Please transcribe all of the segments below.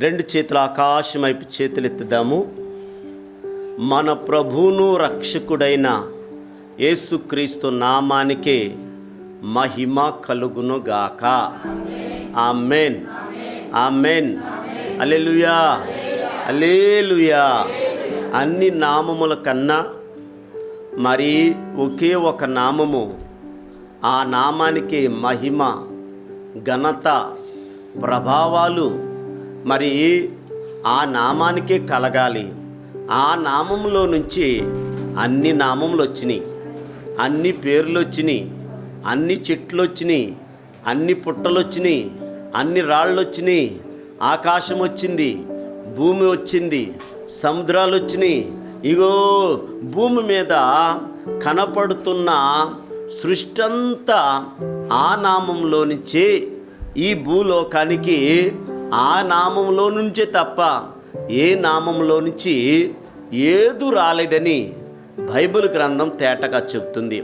రెండు చేతుల ఆకాశం వైపు చేతులెత్తుదాము. మన ప్రభువును రక్షకుడైన యేసుక్రీస్తు నామానికే మహిమ కలుగునుగాక. ఆమేన్, ఆమేన్, హల్లెలూయా, హల్లెలూయా. అన్ని నామముల కన్నా మరి ఒకే ఒక నామము, ఆ నామానికి మహిమ, ఘనత, ప్రభావాలు మరి ఆ నామానికే కలగాలి. ఆ నామంలో నుంచి అన్ని నామములు వచ్చినాయి, అన్ని పేర్లు వచ్చినాయి, అన్ని చెట్లు వచ్చినాయి, అన్ని పుట్టలు వచ్చినాయి, అన్ని రాళ్ళు వచ్చినాయి, ఆకాశం వచ్చింది, భూమి వచ్చింది, సముద్రాలు వచ్చినాయి. ఇగో భూమి మీద కనపడుతున్న సృష్టి అంతా ఆ నామంలో నుంచే, ఈ భూలోకానికి ఆ నామంలో నుంచే తప్ప ఏ నామంలో నుంచి ఏదు రాలేదని బైబిల్ గ్రంథం తేటగా చెప్తుంది.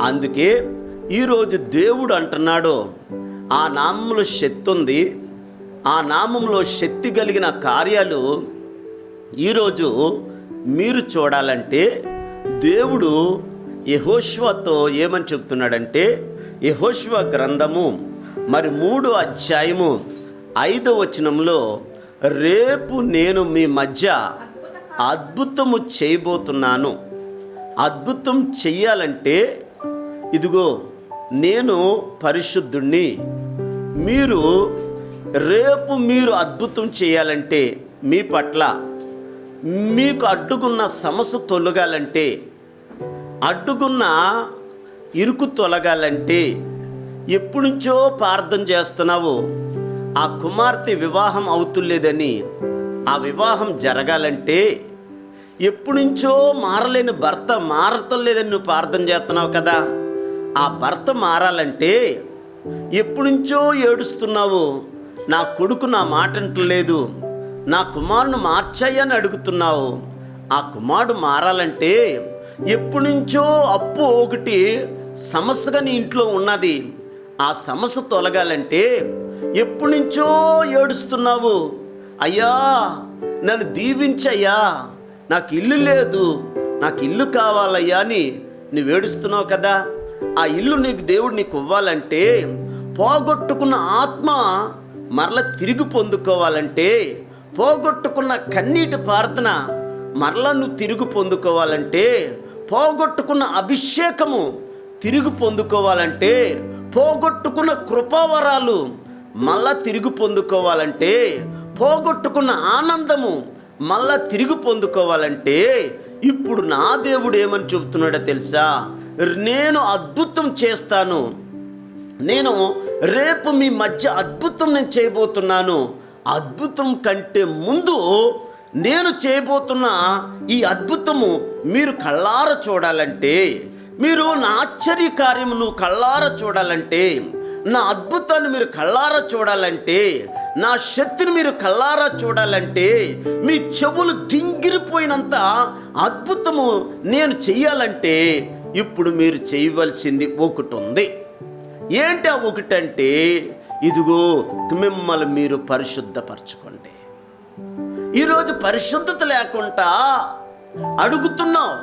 అందుకే ఈరోజు దేవుడు అంటున్నాడు, ఆ నామంలో శక్తి ఉంది, ఆ నామంలో శక్తి కలిగిన కార్యాలు ఈరోజు మీరు చూడాలంటే దేవుడు యెహోషువతో ఏమని చెప్తున్నాడంటే, యెహోషువ గ్రంథము మరి 3వ అధ్యాయము 5వ వచనంలో, రేపు నేను మీ మధ్య అద్భుతము చేయబోతున్నాను. అద్భుతం చెయ్యాలంటే ఇదిగో నేను పరిశుద్ధుణ్ణి. రేపు మీరు అద్భుతం చేయాలంటే, మీ పట్ల మీకు అడ్డుకున్న సమస్య తొలగాలంటే, అడ్డుకున్న ఇరుకు తొలగాలంటే, ఎప్పటి నుంచో ప్రార్థన చేస్తున్నావు, ఆ కుమార్తె వివాహం అవుతులేదని, ఆ వివాహం జరగాలంటే, ఎప్పటి నుంచో మారలేని భర్త మారతలేదని నువ్వు ప్రార్థన చేస్తున్నావు కదా, ఆ భర్త మారాలంటే, ఎప్పటి నుంచో ఏడుస్తున్నావు, నా కొడుకు నా మాట అంటలేదు, నా కుమారుని మార్చాయని అడుగుతున్నావు, ఆ కుమారుడు మారాలంటే, ఎప్పటి నుంచో అప్పు ఒకటి సమస్యగా నీ ఇంట్లో ఉన్నది, ఆ సమస్య తొలగాలంటే, ఎప్పటి నుంచో ఏడుస్తున్నావు, అయ్యా నన్ను దీవించయ్యా, నాకు ఇల్లు లేదు, నాకు ఇల్లు కావాలయ్యా అని నువ్వు ఏడుస్తున్నావు కదా, ఆ ఇల్లు నీకు దేవుడు నీకు ఇవ్వాలంటే, పోగొట్టుకున్న ఆత్మ మరల తిరిగి పొందుకోవాలంటే, పోగొట్టుకున్న కన్నీటి ప్రార్థన మరలా నువ్వు తిరిగి పొందుకోవాలంటే, పోగొట్టుకున్న అభిషేకము తిరిగి పొందుకోవాలంటే, పోగొట్టుకున్న కృపావరాలు మళ్ళా తిరిగి పొందుకోవాలంటే, పోగొట్టుకున్న ఆనందము మళ్ళా తిరిగి పొందుకోవాలంటే, ఇప్పుడు నా దేవుడు ఏమని చెబుతున్నాడో తెలుసా, నేను అద్భుతం చేస్తాను, నేను రేపు మీ మధ్య అద్భుతం నేను చేయబోతున్నాను. అద్భుతం కంటే ముందు నేను చేయబోతున్న ఈ అద్భుతము మీరు కళ్ళారా చూడాలంటే, మీరు నా ఆశ్చర్య కార్యము నువ్వు కళ్ళారా చూడాలంటే, నా అద్భుతాన్ని మీరు కళ్ళారా చూడాలంటే, నా శక్తిని మీరు కళ్ళారా చూడాలంటే, మీ చెవులు గింగిరిపోయినంత అద్భుతము నేను చెయ్యాలంటే, ఇప్పుడు మీరు చేయవలసింది ఒకటి ఉంది. ఏంటి ఆ ఒకటంటే, ఇదిగో మిమ్మల్ని మీరు పరిశుద్ధపరచుకోండి. ఈరోజు పరిశుద్ధత లేకుండా అడుగుతున్నావు,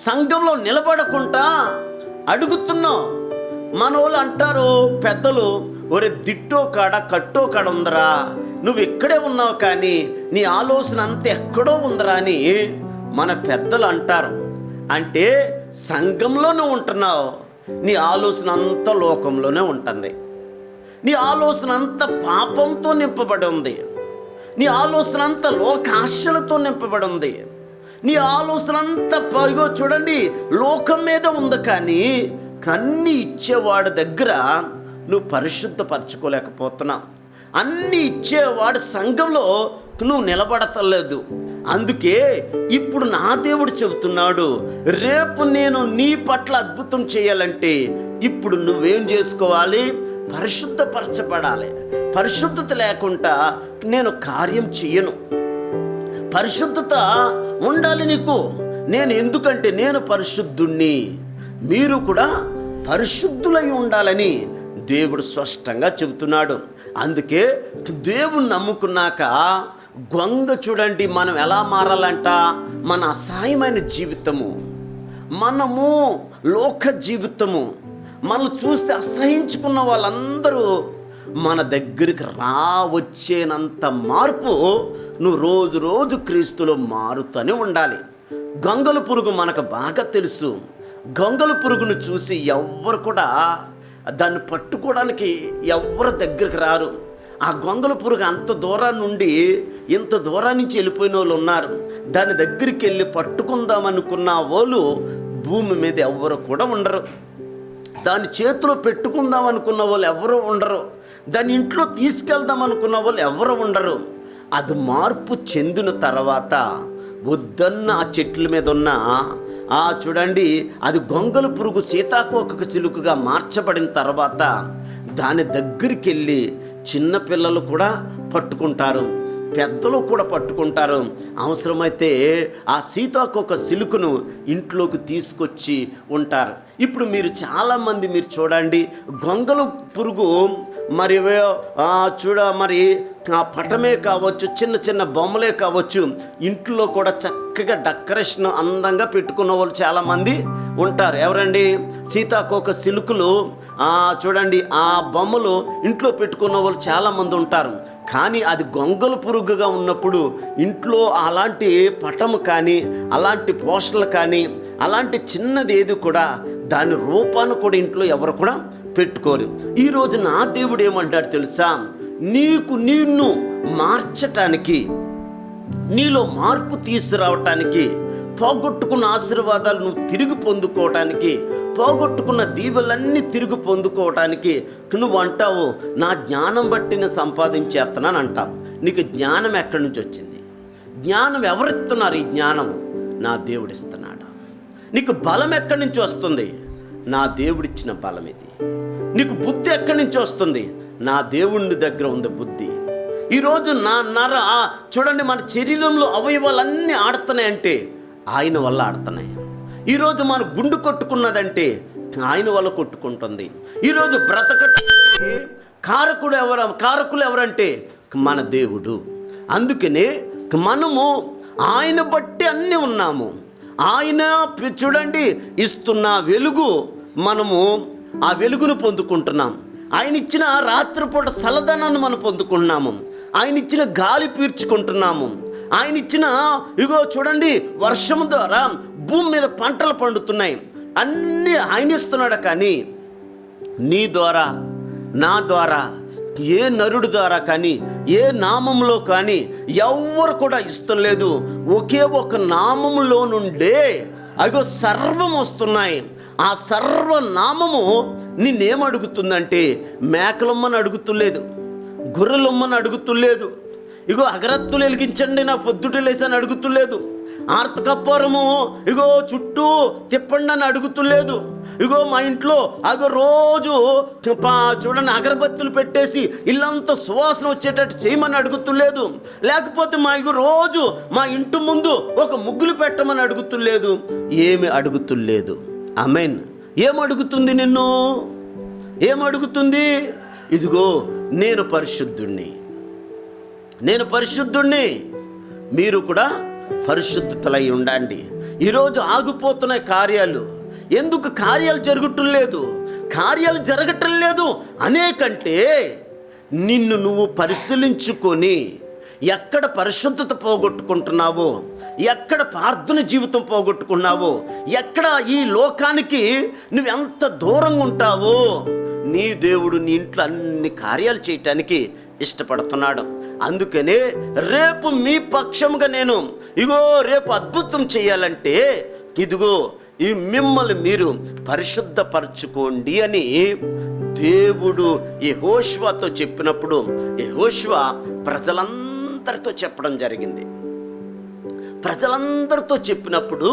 సంఘంలో నిలబడకుండా అడుగుతున్నావు. మన వాళ్ళు అంటారు పెద్దలు, ఒరే దిట్టో కాడ కట్టో కాడ ఉందరా, నువ్వు ఇక్కడే ఉన్నావు కానీ నీ ఆలోచన అంతా ఎక్కడో ఉందరా అని మన పెద్దలు అంటారు. అంటే సంఘంలోనే ఉంటున్నావు, నీ ఆలోచన అంతా లోకంలోనే ఉంటుంది, నీ ఆలోచన అంతా పాపంతో నింపబడి ఉంది, నీ ఆలోచన అంతా లోకాశలతో నింపబడి ఉంది, నీ ఆలోచన అంతా పైగో చూడండి లోకం మీద ఉంది. కానీ అన్నీ ఇచ్చేవాడి దగ్గర నువ్వు పరిశుద్ధపరచుకోలేకపోతున్నావు, అన్నీ ఇచ్చేవాడు సంఘంలో నువ్వు నిలబడతలేదు. అందుకే ఇప్పుడు నా దేవుడు చెబుతున్నాడు, రేపు నేను నీ పట్ల అద్భుతం చేయాలంటే ఇప్పుడు నువ్వేం చేసుకోవాలి, పరిశుద్ధపరచబడాలి. పరిశుద్ధత లేకుండా నేను కార్యం చెయ్యను. పరిశుద్ధత ఉండాలి నీకు. ఎందుకంటే నేను పరిశుద్ధుణ్ణి, మీరు కూడా పరిశుద్ధులై ఉండాలని దేవుడు స్పష్టంగా చెబుతున్నాడు. అందుకే దేవుణ్ణి నమ్ముకున్నాక గొంగ చూడండి, మనం ఎలా మారాలంట? మన అసహాయమైన జీవితము, మనము లోక జీవితము, మనం చూస్తే అసహించుకున్న వాళ్ళందరూ మన దగ్గరికి వచ్చేనంత మార్పు నువ్వు రోజు రోజు క్రీస్తులో మారుతూనే ఉండాలి. గొంగళ పురుగు మనకు బాగా తెలుసు. గొంగళ పురుగును చూసి ఎవ్వరు కూడా దాన్ని పట్టుకోవడానికి ఎవ్వరు దగ్గరికి రారు. ఆ గొంగళ పురుగు అంత దూరం నుండి ఇంత దూరం నుంచి వెళ్ళిపోయిన వాళ్ళు ఉన్నారు. దాని దగ్గరికి వెళ్ళి పట్టుకుందామనుకున్న వాళ్ళు భూమి మీద ఎవ్వరు కూడా ఉండరు. దాని చేతిలో పెట్టుకుందాం అనుకున్న వాళ్ళు ఎవరు ఉండరు. దాని ఇంట్లో తీసుకెళ్దాం అనుకున్న వాళ్ళు ఎవరు ఉండరు. అది మార్పు చెందిన తర్వాత వద్దన్న ఆ చెట్ల మీద ఉన్న చూడండి, అది గొంగళ పురుగు సీతాకోక చిలుకగా మార్చబడిన తర్వాత దాని దగ్గరికి వెళ్ళి చిన్నపిల్లలు కూడా పట్టుకుంటారు, పెద్దలు కూడా పట్టుకుంటారు. అవసరమైతే ఆ సీతాకోక సిలుకను ఇంట్లోకి తీసుకొచ్చి ఉంటారు. ఇప్పుడు మీరు చాలామంది మీరు చూడండి, గొంగళ పురుగు మరి మరి పటమే కావచ్చు, చిన్న చిన్న బొమ్మలే కావచ్చు, ఇంట్లో కూడా చక్కగా డెకరేషన్ అందంగా పెట్టుకున్న వాళ్ళు చాలామంది ఉంటారు. ఎవరండి? సీతాకోక సిలుకలు చూడండి, ఆ బొమ్మలు ఇంట్లో పెట్టుకున్న వాళ్ళు చాలామంది ఉంటారు. కానీ అది గొంగళ పురుగుగా ఉన్నప్పుడు ఇంట్లో అలాంటి పటము కానీ, అలాంటి పోస్టర్లు కానీ, అలాంటి చిన్నది ఏది కూడా దాని రూపాన్ని కూడా ఇంట్లో ఎవరు కూడా పెట్టుకోరు. ఈరోజు నా దేవుడు ఏమంటాడు తెలుసా? నిన్ను మార్చటానికి, నీలో మార్పు తీసుకురావటానికి, పోగొట్టుకున్న ఆశీర్వాదాలు నువ్వు తిరిగి పొందుకోవటానికి, పోగొట్టుకున్న దీవెలన్నీ తిరిగి పొందుకోవటానికి నువ్వు అంటావు, నా జ్ఞానం బట్టి నేను సంపాదించేస్తున్నాను అంటావు. నీకు జ్ఞానం ఎక్కడి నుంచి వచ్చింది? జ్ఞానం ఎవరిస్తున్నారు? ఈ జ్ఞానం నా దేవుడు ఇస్తున్నాడు. నీకు బలం ఎక్కడి నుంచి వస్తుంది? నా దేవుడిచ్చిన బలం ఇది. నీకు బుద్ధి ఎక్కడి నుంచి వస్తుంది? నా దేవుని దగ్గర ఉంది బుద్ధి. ఈరోజు చూడండి, మన శరీరంలో అవయవాలన్నీ ఆడుతున్నాయంటే ఆయన వల్ల ఆడుతున్నాయి. ఈరోజు మన గుండు కొట్టుకున్నదంటే ఆయన వల్ల కొట్టుకుంటుంది. ఈరోజు బ్రతకటానికి కారకులు ఎవరంటే మన దేవుడు. అందుకనే మనము ఆయన బట్టి అన్నీ ఉన్నాము. ఆయన చూడండి ఇస్తున్న వెలుగు, మనము ఆ వెలుగును పొందుకుంటున్నాం. ఆయన ఇచ్చిన రాత్రిపూట చల్లదనాన్ని మనం పొందుకుంటున్నాము. ఆయన ఇచ్చిన గాలి పీల్చుకుంటున్నాము. ఆయన ఇచ్చిన చూడండి వర్షం ద్వారా భూమి మీద పంటలు పండుతున్నాయి. అన్నీ ఆయన ఇస్తున్నాడు. కానీ నీ ద్వారా, నా ద్వారా, ఏ నరుడి ద్వారా కానీ, ఏ నామంలో కానీ ఎవ్వరు కూడా ఇష్టం లేదు. ఒకే ఒక నామములో నుండే సర్వం వస్తున్నాయి. ఆ సర్వనామము నిన్నేమడుగుతుందంటే మేకలమ్మని అడుగుతులేదు, గొర్రెలమ్మని అడుగుతులేదు, అగరత్తులు వెలిగించండి నా పొద్దుట లేసని అడుగుతులేదు, ఆర్తకప్పారము చుట్టూ తిప్పండి అని అడుగుతులేదు. మా ఇంట్లో రోజు చూడండి అగరబత్తులు పెట్టేసి ఇల్లంతా సువాసన వచ్చేటట్టు చేయమని అడుగుతులేదు. లేకపోతే రోజు మా ఇంటి ముందు ఒక ముగ్గులు పెట్టమని అడుగుతులేదు. ఏమి అడుగుతులేదు. ఆమేన్. ఏమడుగుతుంది? నిన్ను ఏమడుగుతుంది? నేను పరిశుద్ధుణ్ణి, మీరు కూడా పరిశుద్ధతలై ఉండండి. ఈరోజు ఆగిపోతున్నాయి కార్యాలు. ఎందుకు కార్యాలు జరగటం లేదు అనేకంటే నిన్ను నువ్వు పరిశీలించుకొని ఎక్కడ పరిశుద్ధత పోగొట్టుకుంటున్నావో, ఎక్కడ ప్రార్థన జీవితం పోగొట్టుకున్నావో, ఎక్కడ ఈ లోకానికి నువ్వు ఎంత దూరంగా ఉంటావో, నీ దేవుడు నీ ఇంట్లో అన్ని కార్యాలు చేయటానికి ఇష్టపడుతున్నాడు. అందుకనే రేపు మీ పక్షంగా నేను రేపు అద్భుతం చేయాలంటే ఈ మిమ్మల్ని మీరు పరిశుద్ధపరచుకోండి అని దేవుడు యెహోషువతో చెప్పినప్పుడు యెహోషువ ప్రజలందరితో చెప్పడం జరిగింది. ప్రజలందరితో చెప్పినప్పుడు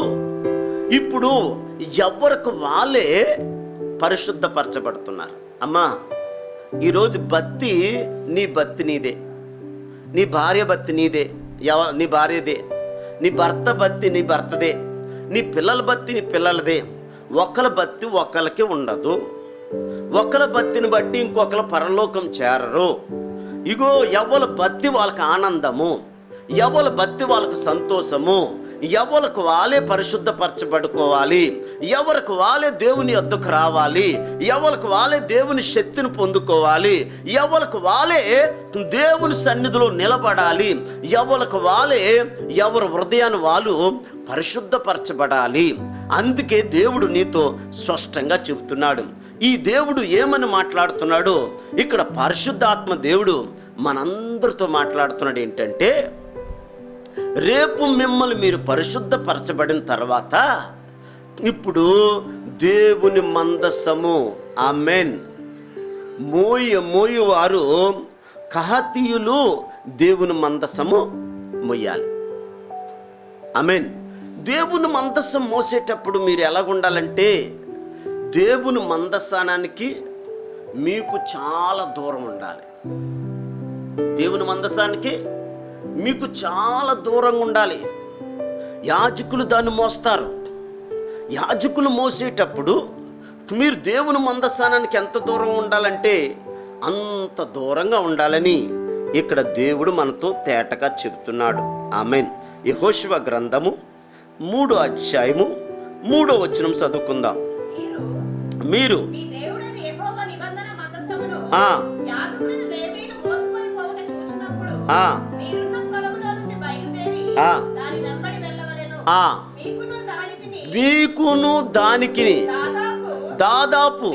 ఇప్పుడు ఎవరికి వాళ్ళే పరిశుద్ధపరచబడుతున్నారు. అమ్మా, ఈరోజు బత్తి నీదే, నీ భార్య బత్తి నీదే, నీ భార్యదే, నీ భర్త బత్తి నీ భర్తదే, నీ పిల్లల బత్తి నీ పిల్లలదే. ఒకళ్ళ బత్తి ఒకళ్ళకి ఉండదు. ఒకళ్ళ బత్తిని బట్టి ఇంకొకరు పరలోకం చేరరు. ఇగో ఎవరి భక్తి వాళ్ళకి ఆనందము, ఎవరి భక్తి వాళ్ళకు సంతోషము, ఎవరికి వాళ్ళే పరిశుద్ధపరచబడుకోవాలి, ఎవరికి వాళ్ళే దేవుని యొద్దకు రావాలి, ఎవరికి వాళ్ళే దేవుని శక్తిని పొందుకోవాలి, ఎవరికి వాళ్ళే దేవుని సన్నిధిలో నిలబడాలి, ఎవరికి వాళ్ళే ఎవరి హృదయాన్ని వాళ్ళు పరిశుద్ధపరచబడాలి. అందుకే దేవుడు నీతో స్పష్టంగా చెబుతున్నాడు. ఈ దేవుడు ఏమని మాట్లాడుతున్నాడు? ఇక్కడ పరిశుద్ధాత్మ దేవుడు మనందరితో మాట్లాడుతున్నాడు. ఏంటంటే, రేపు మిమ్మల్ని మీరు పరిశుద్ధపరచబడిన తర్వాత ఇప్పుడు దేవుని మందసము, ఆమేన్, మోయువారు కహాతీయులు దేవుని మందసము మోయాలి. ఆమేన్. దేవుని మందసం మోసేటప్పుడు మీరు ఎలాగుండాలంటే, దేవుని మందసానానికి మీకు చాలా దూరం ఉండాలి. దేవుని మందసానికి మీకు చాలా దూరంగా ఉండాలి. యాజకులు దాన్ని మోస్తారు. యాజకులు మోసేటప్పుడు మీరు దేవుని మందసానానికి ఎంత దూరంగా ఉండాలంటే అంత దూరంగా ఉండాలని ఇక్కడ దేవుడు మనతో తేటగా చెబుతున్నాడు. ఆమేన్. యెహోషువ గ్రంథము 3వ అధ్యాయము 3వ వచనం చదువుకుందాం. మీరు మీకును దానికి దాదాపు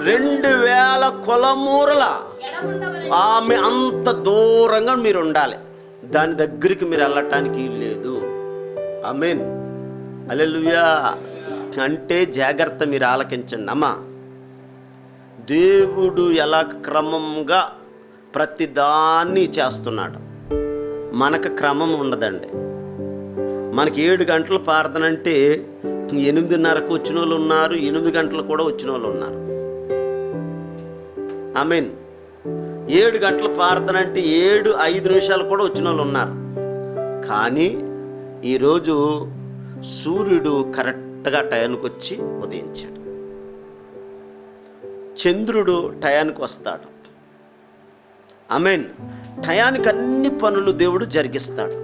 2000 కొలమూరల ఆమె అంత దూరంగా మీరు ఉండాలి. దాని దగ్గరికి మీరు వెళ్ళటానికి లేదు. ఆమేన్. హల్లెలూయా. అంటే జాగ్రత్త, మీరు ఆలకించండి అమ్మా. దేవుడు ఎలా క్రమంగా ప్రతిదాన్ని చేస్తున్నాడు. మనకు క్రమం ఉండదండి. మనకి 7 గంటలు ప్రార్థన అంటే 8:30కు వచ్చిన వాళ్ళు ఉన్నారు, 8 గంటలు కూడా వచ్చిన వాళ్ళు ఉన్నారు. ఆమేన్. 7 గంటల ప్రార్థన అంటే 7:05 కూడా వచ్చిన వాళ్ళు ఉన్నారు. కానీ ఈరోజు సూర్యుడు కరెక్ట్గా టయానికి వచ్చి ఉదయించాడు. చంద్రుడు టయానికి వస్తాడు. ఆమేన్. టయానికి అన్ని పనులు దేవుడు జరిగిస్తాడు.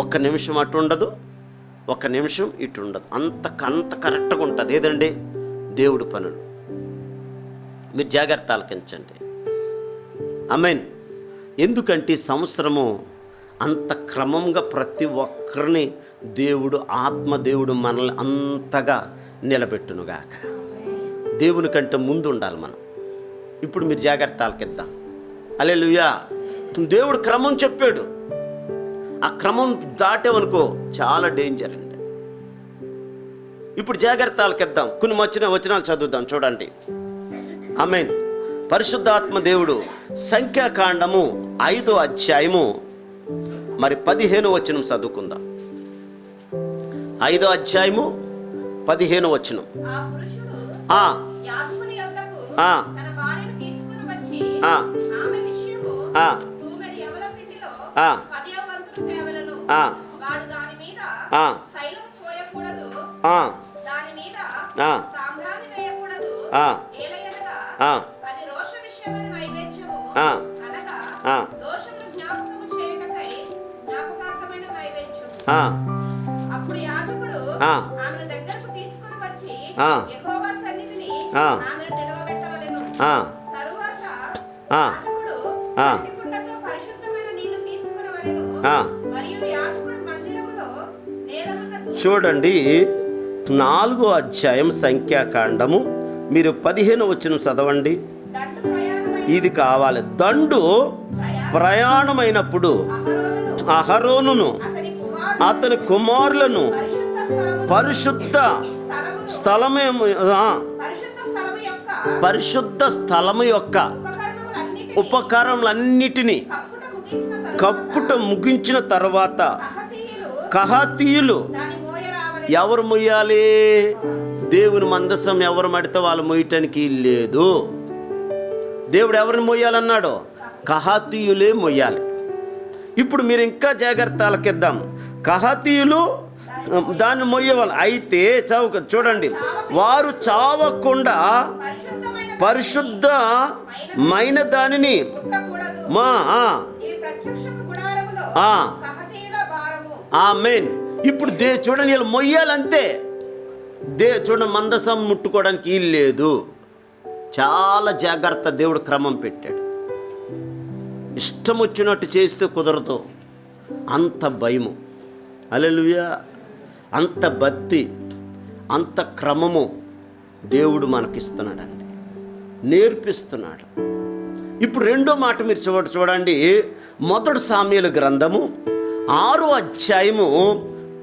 1 నిమిషం అటు ఉండదు, 1 నిమిషం ఇటు ఉండదు. అంత కరెక్ట్గా ఉంటుంది. ఏదండి? దేవుడు పనులు. మీరు జాగ్రత్త ఆలకించండి. ఆమేన్. ఎందుకంటే సంవత్సరము అంత క్రమంగా ప్రతి ఒక్కరిని దేవుడు, ఆత్మదేవుడు మనల్ని అంతగా నిలబెట్టునుగాక. దేవుని కంటే ముందు ఉండాలి మనం. ఇప్పుడు మీరు జాగ్రత్త ఆలకిద్దాం. హల్లెలూయా. దేవుడు క్రమం చెప్పాడు. ఆ క్రమం దాటేవనుకో చాలా డేంజర్ అండి. ఇప్పుడు జాగ్రత్త ఆలకిద్దాం. కొన్ని వచనాలు చదువుదాం. చూడండి. ఆమేన్. పరిశుద్ధాత్మ దేవుడు సంఖ్యాకాండము 5వ అధ్యాయము 15వ వచనం చదువుకుందాం. 5వ అధ్యాయము 15వ వచనం. అప్పుడు యాజకుడు ఆమెను దగ్గరకు తీసుకొని వచ్చి యెహోవా సన్నిధిని ఆమెను నిలవబెట్టవలెను. తరువాత యాజకుడు మట్టి కుండతో పరిశుద్ధమైన నీళ్లు తీసుకొనవలెను. మరియు యాజకుడు మందిరములో నేలనున్న చూడండి. 4వ అధ్యాయం సంఖ్యాకాండము మీరు 15వ వచనం చదవండి. ఇది కావాలి. దండు ప్రయాణమైనప్పుడు అహరోనును అతని కుమారులను పరిశుద్ధ స్థలము యొక్క ఉపకరణములన్నిటినీ కప్పుట ముగించిన తర్వాత కహాతీయులు ఎవరు మొయ్యాలి? దేవుని మందసం ఎవరు మడితే వాళ్ళు మొయ్యటానికి లేదు. దేవుడు ఎవరిని మొయ్యాలన్నాడో కహాతీయులే మొయ్యాలి. ఇప్పుడు మీరు ఇంకా జాగ్రత్త ఆలకిద్దాం. కహాతీయులు దాన్ని మొయ్యవాలి. అయితే చూడండి, వారు చావకుండా పరిశుద్ధమైన దానిని ముట్టకూడదు. మా ఈ ప్రత్యక్షపు గుడారములో ఆ. కహతీల భారము. ఆమేన్. ఇప్పుడు చూడండి, వీళ్ళు మొయ్యాలంతే. చూడండి, మందసం ముట్టుకోవడానికి వీలు లేదు. చాలా జాగ్రత్త దేవుడు క్రమం పెట్టాడు. ఇష్టం వచ్చినట్టు చేస్తే కుదరదు. అంత భయము, హల్లెలూయా, అంత భక్తి, అంత క్రమము దేవుడు మనకిస్తున్నాడండి, నేర్పిస్తున్నాడు. ఇప్పుడు రెండో మాట మీరు చూడండి, మొదటి సామ్యుల గ్రంథము 6వ అధ్యాయము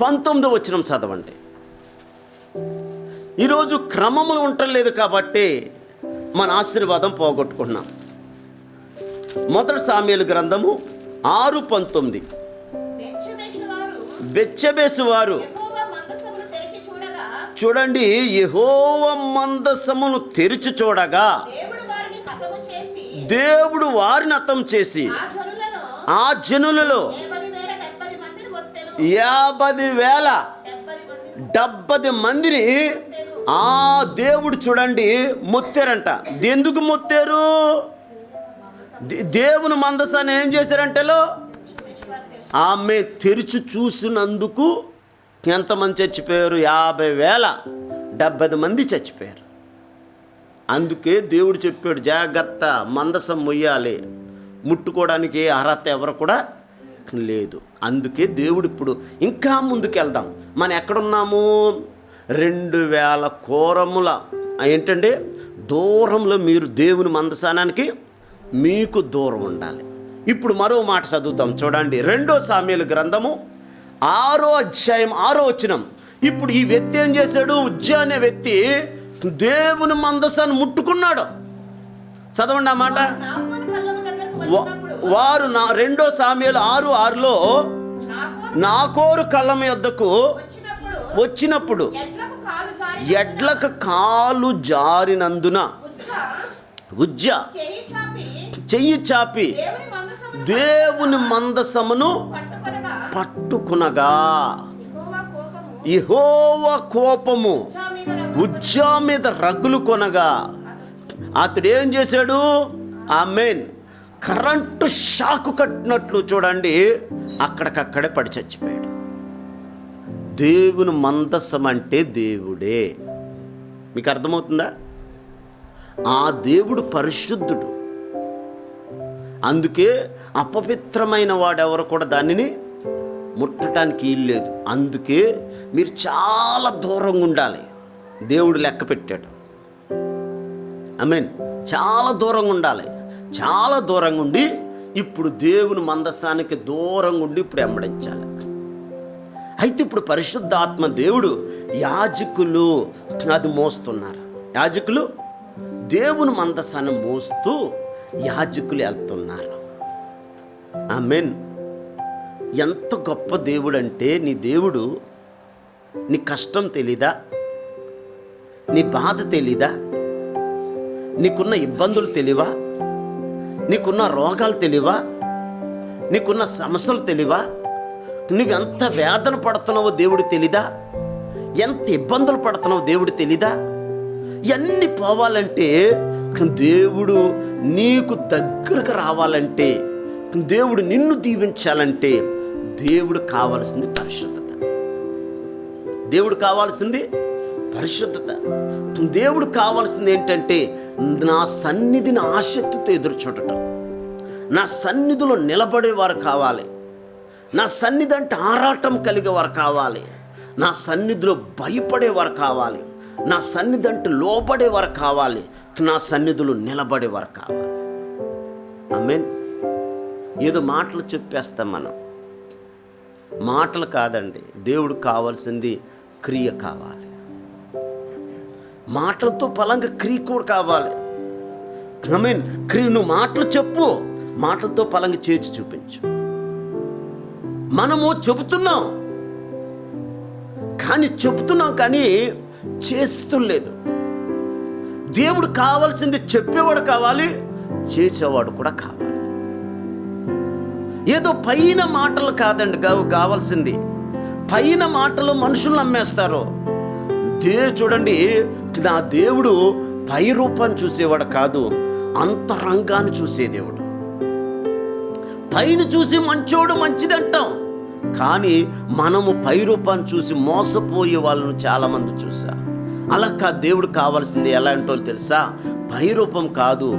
19వ వచనం చదవండి. ఈరోజు క్రమములు ఉండలేదు కాబట్టి మన ఆశీర్వాదం పోగొట్టుకున్నాం. మొదటి సామ్యుల గ్రంథము 6:19. బెత్షెబెసు వారు చూడండి, యెహోవా మందసమును తెరిచి చూడగా దేవుడు వారిని హతం చేసి ఆ జనులలో 50,000 మందిని ఆ దేవుడు చూడండి మొత్తారంట. ఎందుకు మొత్తారు? దేవుని మందసాన్ని ఏం చేశారంటే ఆమె తెరిచి చూసినందుకు ఎంతమంది చచ్చిపోయారు? 50,000 మంది చచ్చిపోయారు. అందుకే దేవుడు చెప్పాడు, జాగ్రత్త, మందసం మొయ్యాలి, ముట్టుకోవడానికి అర్హత ఎవరు కూడా లేదు. అందుకే దేవుడు ఇప్పుడు ఇంకా ముందుకెళ్దాం. మనం ఎక్కడున్నాము? 2,000 కోరముల ఏంటంటే దూరంలో మీరు దేవుని మందసానానికి మీకు దూరం ఉండాలి. ఇప్పుడు మరో మాట చదువుతాం చూడండి, 2వ సామ్యుల గ్రంథము 6వ అధ్యాయం 6వ వచనం. ఇప్పుడు ఈ వ్యక్తి ఏం చేశాడు? ఉజ్జా అనే వ్యక్తి దేవుని మందసాన్ని ముట్టుకున్నాడు. చదవండి ఆ మాట. వారు 2వ సామ్యులు 6:6లో నాకోరు కళ్ళం యొద్దకు వచ్చినప్పుడు ఎడ్లకు కాలు జారినందున ఉజ్జా చెయ్యి చాపి దేవుని మందసమును పట్టుకునగా యెహోవా కోపము ఉజ్జా మీద రగులు కొనగా అతడు ఏం చేశాడు? ఆమేన్. కరెంటు షాకు కట్టినట్లు చూడండి అక్కడికక్కడే పడి చచ్చిపోయాడు. దేవుని మందసం అంటే దేవుడే. మీకు అర్థమవుతుందా? ఆ దేవుడు పరిశుద్ధుడు. అందుకే అపవిత్రమైన వాడెవరు కూడా దానిని ముట్టడానికి వీల్లేదు. అందుకే మీరు చాలా దూరంగా ఉండాలి. దేవుడు లెక్క పెట్టాడు. ఆమేన్. చాలా దూరంగా ఉండాలి. చాలా దూరంగా ఉండి ఇప్పుడు దేవుని మందసానికి దూరంగా ఉండి ఇప్పుడు వెంబడించాలి. అయితే ఇప్పుడు పరిశుద్ధాత్మ దేవుడు యాజకులు అది మోస్తున్నారు. యాజకులు దేవుని మందసాన్ని మోస్తూ యాజకులు వెళ్తున్నారు. ఆమేన్. ఎంత గొప్ప దేవుడు అంటే, నీ దేవుడు నీ కష్టం తెలీదా? నీ బాధ తెలీదా? నీకున్న ఇబ్బందులు తెలివా? నీకున్న రోగాలు తెలివా? నీకున్న సమస్యలు తెలివా? నువ్వెంత వేదన పడుతున్నావో దేవుడు తెలీదా? ఎంత ఇబ్బందులు పడుతున్నావో దేవుడు తెలీదా? ఇవన్నీ పోవాలంటే, దేవుడు నీకు దగ్గరకు రావాలంటే, దేవుడు నిన్ను దీవించాలంటే దేవుడు కావాల్సింది పరిశుద్ధత. దేవుడు కావాల్సింది పరిశుద్ధత. దేవుడు కావాల్సింది ఏంటంటే నా సన్నిధిని ఆసక్తితో ఎదురు చూడటం, నా సన్నిధిలో నిలబడేవారు కావాలి, నా సన్నిధి అంటే ఆరాటం కలిగేవారు కావాలి, నా సన్నిధిలో భయపడేవారు కావాలి, నా సన్నిధి అంటే లోబడేవారు కావాలి, నా సన్నిధిలో నిలబడేవారు కావాలి. ఆమేన్. ఏదో మాటలు చెప్పేస్తాం మనం. మాటలు కాదండి, దేవుడు కావాల్సింది క్రియ కావాలి. మాటలతో పలంగా క్రియ కూడా కావాలి. ఆమేన్. క్రియ, నువ్వు మాటలు చెప్పు, మాటలతో పలంగా చేసి చూపించు. మనము చెబుతున్నాం కానీ చేస్తలేదు. దేవుడు కావాల్సింది చెప్పేవాడు కావాలి, చేసేవాడు కూడా కావాలి. ఏదో పైన మాటలు కాదండి కావాల్సింది. పైన మాటలు మనుషులు నమ్మేస్తారు. చూడండి, నా దేవుడు పై రూపాన్ని చూసేవాడు కాదు, అంతరంగాన్ని చూసే దేవుడు. పైన చూసి మంచోడు మంచిది అంటాం, కానీ మనము పై రూపాన్ని చూసి మోసపోయే వాళ్ళను చాలామంది చూసాం. అలా కాదు, దేవుడు కావాల్సింది ఎలా అంటో తెలుసా? పై రూపం కాదు,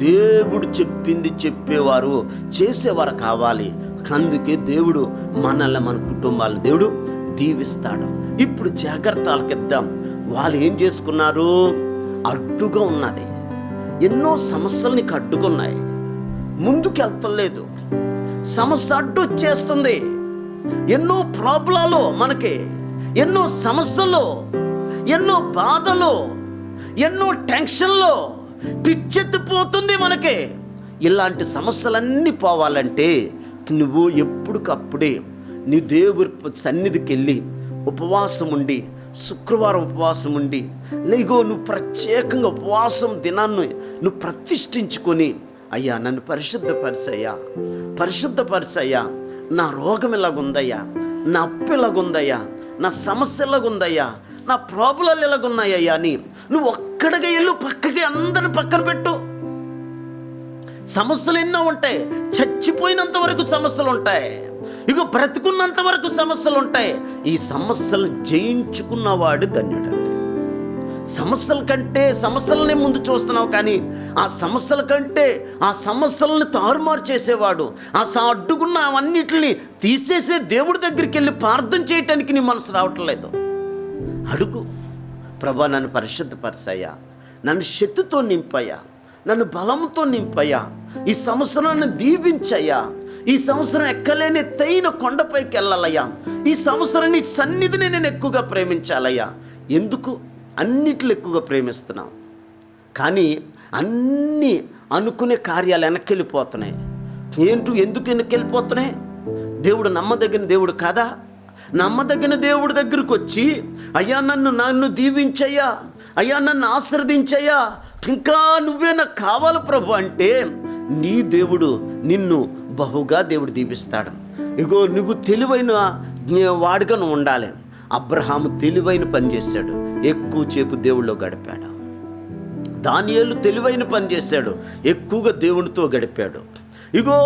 దేవుడు చెప్పింది చెప్పేవారు, చేసేవారు కావాలి. అందుకే దేవుడు మనల్ని, మన కుటుంబాలను దేవుడు దీవిస్తాడు. ఇప్పుడు జాగ్రత్తలకిద్దాం. వాళ్ళు ఏం చేసుకున్నారు? అడ్డుగా ఉన్నది, ఎన్నో సమస్యలు నీకు అడ్డుకున్నాయి, ముందుకు వెళ్తలేదు, సమస్య అడ్డు వచ్చేస్తుంది. ఎన్నో ప్రాబ్లాలు మనకి, ఎన్నో సమస్యలు, ఎన్నో బాధలు, ఎన్నో టెన్షన్లు, పిచ్చెత్తిపోతుంది మనకి. ఇలాంటి సమస్యలన్నీ పోవాలంటే నువ్వు ఎప్పటికప్పుడే నీ దేవుడి సన్నిధికి వెళ్ళి ఉపవాసం ఉండి, శుక్రవారం ఉపవాసం ఉండి, లేగో నువ్వు ప్రత్యేకంగా ఉపవాసం దినాన్ని నువ్వు ప్రతిష్ఠించుకొని, అయ్యా నన్ను పరిశుద్ధపరిచయ్యా, పరిశుద్ధపరిచయ్యా, నా రోగం ఎలాగుందయ్యా, నా అప్పు ఎలాగుందయ్యా, నా సమస్య ఎలాగుందయ్యా, నా ప్రాబ్లాలు ఎలాగున్నాయ్యా అని నువ్వు ఒక్కడిగా వెళ్ళు. పక్కకి అందరిని పక్కన పెట్టు. సమస్యలు ఎన్నో ఉంటాయి, చచ్చిపోయినంత వరకు సమస్యలు ఉంటాయి, ఇక బ్రతుకున్నంత వరకు సమస్యలు ఉంటాయి. ఈ సమస్యలు జయించుకున్నవాడు ధన్యుడండి. సమస్యల కంటే సమస్యలనే ముందు చూస్తున్నావు, కానీ ఆ సమస్యల కంటే ఆ సమస్యలను తారుమారు చేసేవాడు, ఆ అడ్డుకున్న అవన్నిటిని తీసేసే దేవుడి దగ్గరికి వెళ్ళి ప్రార్థన చేయటానికి నీ మనసు రావట్లేదు. అడుగు, ప్రభా నన్ను పరిశుద్ధపరిచయ్యా, నన్ను శక్తితో నింపయ్యా, నన్ను బలంతో నింపయ్యా, ఈ సంవత్సరాన్ని దీవించయ్యా, ఈ సంవత్సరం ఎక్కలేని ఎత్తైన కొండపైకి వెళ్ళాలయ్యా, ఈ సంవత్సరం నీ సన్నిధిని నేను ఎక్కువగా ప్రేమించాలయ్యా. ఎందుకు అన్నిట్లో ఎక్కువగా ప్రేమిస్తున్నాం, కానీ అన్నీ అనుకునే కార్యాలు వెనక్కి వెళ్ళిపోతున్నాయి. ఎందుకు వెనక్కి వెళ్ళిపోతున్నాయి? దేవుడు నమ్మదగిన దేవుడు కాదా? నమ్మదగిన దేవుడి దగ్గరికి వచ్చి, అయ్యా నన్ను దీవించయ్యా, అయ్యా నన్ను ఆశీర్వదించయ్యా, ఇంకా నువ్వే నాకు కావాలి ప్రభు అంటే నీ దేవుడు నిన్ను బహుగా దేవుడు దీవిస్తాడు. ఇగో నువ్వు తెలివైన వాడిగా నువ్వు ఉండాలి. అబ్రహాము తెలివైన పని చేశాడు, ఎక్కువ సేపు దేవుళ్ళో గడిపాడు. దానియేలు తెలివైన పని చేశాడు, ఎక్కువగా దేవునితో గడిపాడు. ఇగో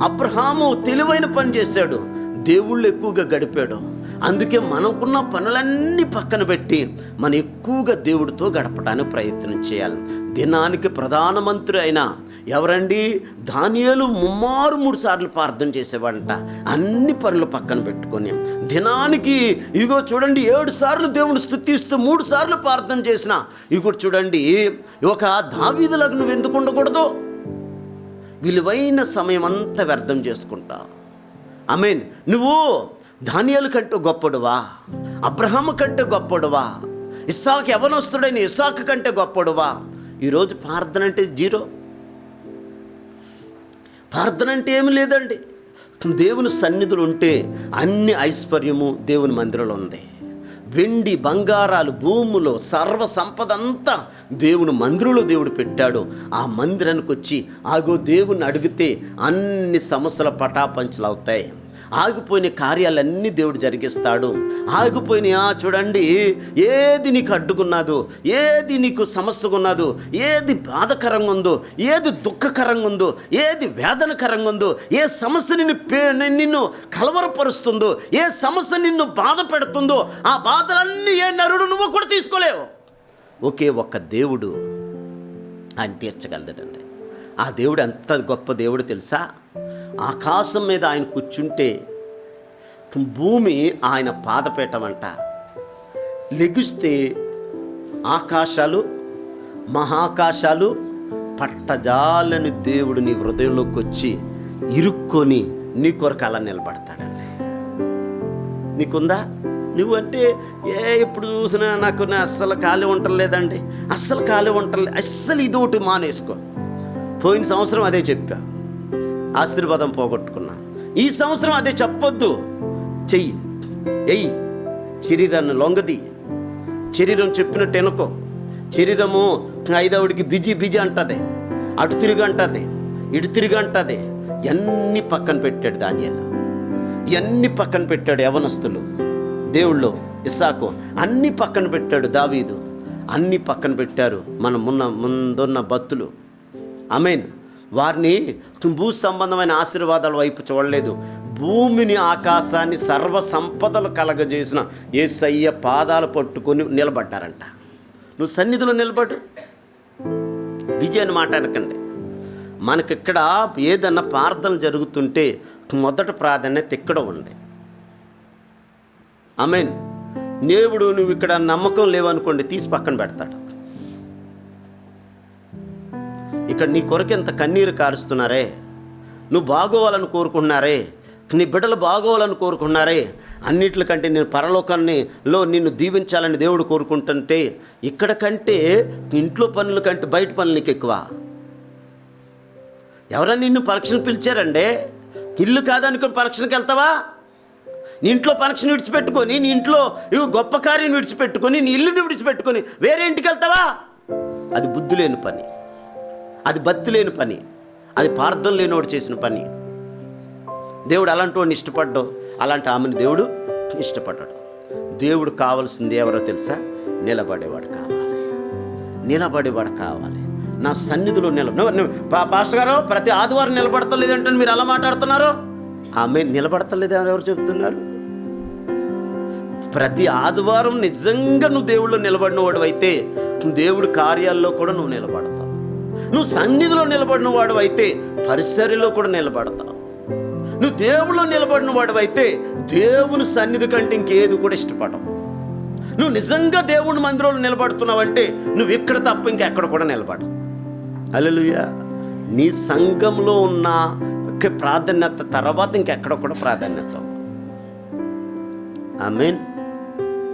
అబ్రహాము తెలివైన పని చేశాడు, దేవుళ్ళు ఎక్కువగా గడిపాడు. అందుకే మనకున్న పనులన్నీ పక్కన పెట్టి మనం ఎక్కువగా దేవుడితో గడపడానికి ప్రయత్నం చేయాలి. దినానికి ప్రధానమంత్రి అయిన ఎవరండి? దానియేలు 3 సార్లు ప్రార్థన చేసేవాడంట. అన్ని పనులు పక్కన పెట్టుకొని దినానికి ఇగో చూడండి 7 సార్లు దేవుని స్తుతిస్తూ 3 సార్లు ప్రార్థన చేసిన. ఇగో చూడండి, ఒక దావీదులాగా నువ్వు ఎందుకు ఉండకూడదు? విలువైన సమయం అంతా వ్యర్థం చేసుకుంటా. ఆమేన్. నువ్వు దానియేలు కంటే గొప్పడువా? అబ్రహాము కంటే గొప్పడువా? ఇస్సాకు యవనస్తుడైన ఇస్సాకు కంటే గొప్పడువా? ఈరోజు ప్రార్థన అంటే జీరో. ప్రార్థన అంటే ఏమి లేదండి. దేవుని సన్నిధులు ఉంటే అన్ని ఐశ్వర్యము దేవుని మందిరంలో ఉంది. వెండి బంగారాలు భూములో సర్వ సంపద అంతా దేవుని మందిరంలో దేవుడు పెట్టాడు. ఆ మందిరానికి వచ్చి ఆగో దేవుని అడిగితే అన్ని సమస్యల పటాపంచలు అవుతాయి. ఆగిపోయిన కార్యాలన్నీ దేవుడు జరిగిస్తాడు. ఆగిపోయిన చూడండి, ఏది నీకు అడ్డుకున్నదో, ఏది నీకు సమస్యగా ఉన్నదో, ఏది బాధకరంగా ఉందో, ఏది దుఃఖకరంగా ఉందో, ఏది వేదనకరంగా ఉందో, ఏ సమస్య నిన్ను కలవరపరుస్తుందో, ఏ సమస్య నిన్ను బాధ పెడుతుందో, ఆ బాధలన్నీ ఏ నరుడు నువ్వు కూడా తీసుకోలేవు. ఒకే ఒక్క దేవుడు ఆయన తీర్చగలడండి. ఆ దేవుడు ఎంత గొప్ప దేవుడు తెలుసా? ఆకాశం మీద ఆయన కూర్చుంటే భూమి ఆయన పాదపీఠమంట. లెగిస్తే ఆకాశాలు మహాకాశాలు పట్టజాలని దేవుడు నీ హృదయంలోకి వచ్చి ఇరుక్కొని నీ కొరకు అలా నిలబడతాడండి. నీకుందా? నువ్వంటే ఎప్పుడు చూసినా నాకు అస్సలు ఖాళీ ఉండలేదండి, అస్సలు ఖాళీ ఉండలేదు, అస్సలు ఇదోటి మానేసుకో. పోయిన సంవత్సరం అదే చెప్పా, ఆశీర్వాదం పోగొట్టుకున్నా. ఈ సంవత్సరం అదే చెప్పొద్దు, చెయ్యి, ఎయ్యి. శరీరాన్ని లొంగది, శరీరం చెప్పినట్టు ఎనుకో. శరీరము ఐదవుడికి బిజీ అంటది, అటు తిరిగి అంటది, ఇటు తిరిగి అంటది. ఎన్ని పక్కన పెట్టాడు దానియేలు, ఎన్ని పక్కన పెట్టాడు యవనస్తులు, దేవుళ్ళు, ఇస్సాకు అన్ని పక్కన పెట్టాడు దావీదు. అన్నీ పక్కన పెట్టారు. మన ముందున్న భక్తులు. ఆమేన్. వారిని భూ సంబంధమైన ఆశీర్వాదాల వైపు చూడలేదు. భూమిని ఆకాశాన్ని సర్వ సంపదలు కలగజేసిన యేసయ్య పాదాలు పట్టుకొని నిలబడ్డారంట. నువ్వు సన్నిధిలో నిలబడు. విజయాన్ని మాట అనకండి. మనకిక్కడ ఏదన్నా ప్రార్థన జరుగుతుంటే మొదటి ప్రాధాన్యత ఇక్కడ ఉంది. ఆమేన్. దేవుడు నువ్వు ఇక్కడ నమ్మకం లేవనుకోండి, తీసి పక్కన పెడతాడు. ఇక్కడ నీ కొరకు ఎంత కన్నీరు కారుస్తున్నారే, నువ్వు బాగోవాలని కోరుకున్నారే, నీ బిడ్డలు బాగోవాలని కోరుకున్నారే, అన్నిట్లకంటే నేను పరలోకాన్నిలో నిన్ను దీవించాలని దేవుడు కోరుకుంటుంటే ఇక్కడ కంటే ఇంట్లో పనుల కంటే బయట పనులు నీకు ఎక్కువ. ఎవరైనా నిన్ను పరీక్షను పిలిచారండి, ఇల్లు కాదనుకుని పరీక్షలకు వెళ్తావా? నీ ఇంట్లో పరీక్షను విడిచిపెట్టుకొని, నీ ఇంట్లో గొప్ప కార్యం విడిచిపెట్టుకొని, నీ ఇల్లుని విడిచిపెట్టుకొని వేరే ఇంటికి వెళ్తావా? అది బుద్ధి లేని పని, అది భక్తి లేని పని, అది ప్రార్థన లేనివాడు చేసిన పని. దేవుడు అలాంటి వాడిని ఇష్టపడ్డావు, అలాంటి ఆమెను దేవుడు ఇష్టపడ్డాడు. దేవుడు కావాల్సింది ఎవరో తెలుసా? నిలబడేవాడు కావాలి, నిలబడేవాడు కావాలి. నా సన్నిధిలో పాస్టర్ గారు ప్రతి ఆదివారం నిలబడతలేదంటే మీరు అలా మాట్లాడుతున్నారు. ఆమె నిలబడతలేదు ఎవరు చెప్తున్నారు? ప్రతి ఆదివారం నిజంగా నువ్వు దేవుళ్ళు నిలబడిన వాడు అయితే దేవుడి కార్యాల్లో కూడా నువ్వు నిలబడతావు. నువ్వు సన్నిధిలో నిలబడిన వాడు అయితే పరిసరిలో కూడా నిలబడతావు. నువ్వు దేవుళ్ళు నిలబడిన వాడు అయితే దేవుని సన్నిధి కంటే ఇంకేది కూడా ఇష్టపడవు. నువ్వు నిజంగా దేవుని మందిరంలో నిలబడుతున్నావంటే నువ్వు ఇక్కడ తప్ప ఇంకెక్కడ కూడా నిలబడవు. హల్లెలూయా. నీ సంఘంలో ఉన్న ప్రాధాన్యత తర్వాత ఇంకెక్కడ కూడా ప్రాధాన్యత. ఆమేన్.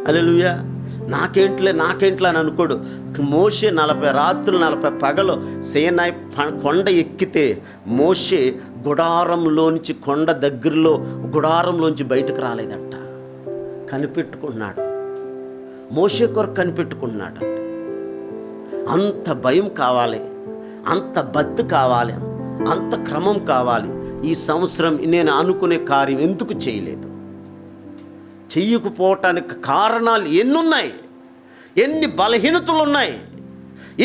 హల్లెలూయా. నాకేంట్లే అని అనుకోడు. మోషే 40 రాత్రులు 40 పగలు సేనాయి కొండ ఎక్కితే మోషే గుడారంలోంచి, కొండ దగ్గరలో గుడారంలోంచి బయటకు రాలేదంట. కనిపెట్టుకున్నాడు. మోషే కొరకు కనిపెట్టుకున్నాడు. అంత భయం కావాలి, అంత భక్తి కావాలి, అంత క్రమం కావాలి. ఈ సంవత్సరం నేను అనుకునే కార్యం ఎందుకు చేయలేదు? చెయ్యకపోవటానికి కారణాలు ఎన్నున్నాయి, ఎన్ని బలహీనతలు ఉన్నాయి,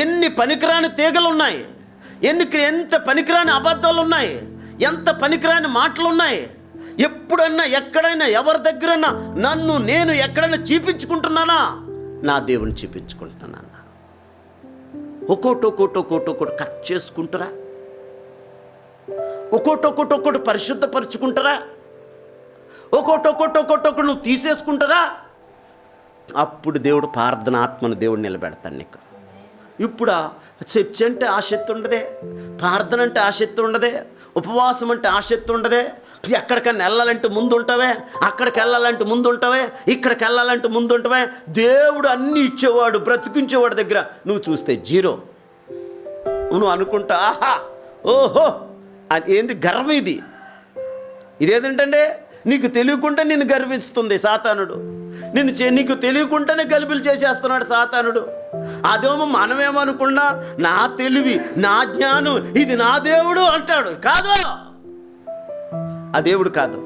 ఎన్ని పనికిరాని తీగలు ఉన్నాయి, ఎంత పనికిరాని అబద్ధాలు ఉన్నాయి, ఎంత పనికిరాని మాటలు ఉన్నాయి. ఎప్పుడన్నా ఎక్కడైనా ఎవరి దగ్గరన్నా నేను ఎక్కడైనా చూపించుకుంటున్నానా? నా దేవుని చూపించుకుంటున్నానా? ఒక్కోటి కట్ చేసుకుంటారా? ఒక్కోటి పరిశుద్ధపరుచుకుంటారా? ఒక్కోటి నువ్వు తీసేసుకుంటారా? అప్పుడు దేవుడు ప్రార్థన ఆత్మను దేవుడు నిలబెడతాడు నీకు. ఇప్పుడు చర్చ్ అంటే ఆసక్తి ఉండదే, ప్రార్థన అంటే ఆసక్తి ఉండదే, ఉపవాసం అంటే ఆసక్తి ఉండదే. ఎక్కడికన్నా వెళ్ళాలంటే ముందు ఉంటావే, అక్కడికి వెళ్ళాలంటే ముందు ఉంటావే, ఇక్కడికి వెళ్ళాలంటే ముందు ఉంటావే. దేవుడు అన్నీ ఇచ్చేవాడు, బ్రతికించేవాడు దగ్గర నువ్వు చూస్తే జీరో. నువ్వు అనుకుంటా ఆహా ఓహో ఏంటి గర్వం ఇది. ఇదేంటంటే నీకు తెలియకుండా నిన్ను గర్విస్తుంది సాతానుడు. నీకు తెలియకుండానే గలిబిలు చేసేస్తున్నాడు సాతానుడు. అదేమో మనమేమనుకున్నా నా తెలివి, నా జ్ఞానం, ఇది నా దేవుడు అంటాడు. కాదు, ఆ దేవుడు కాదు.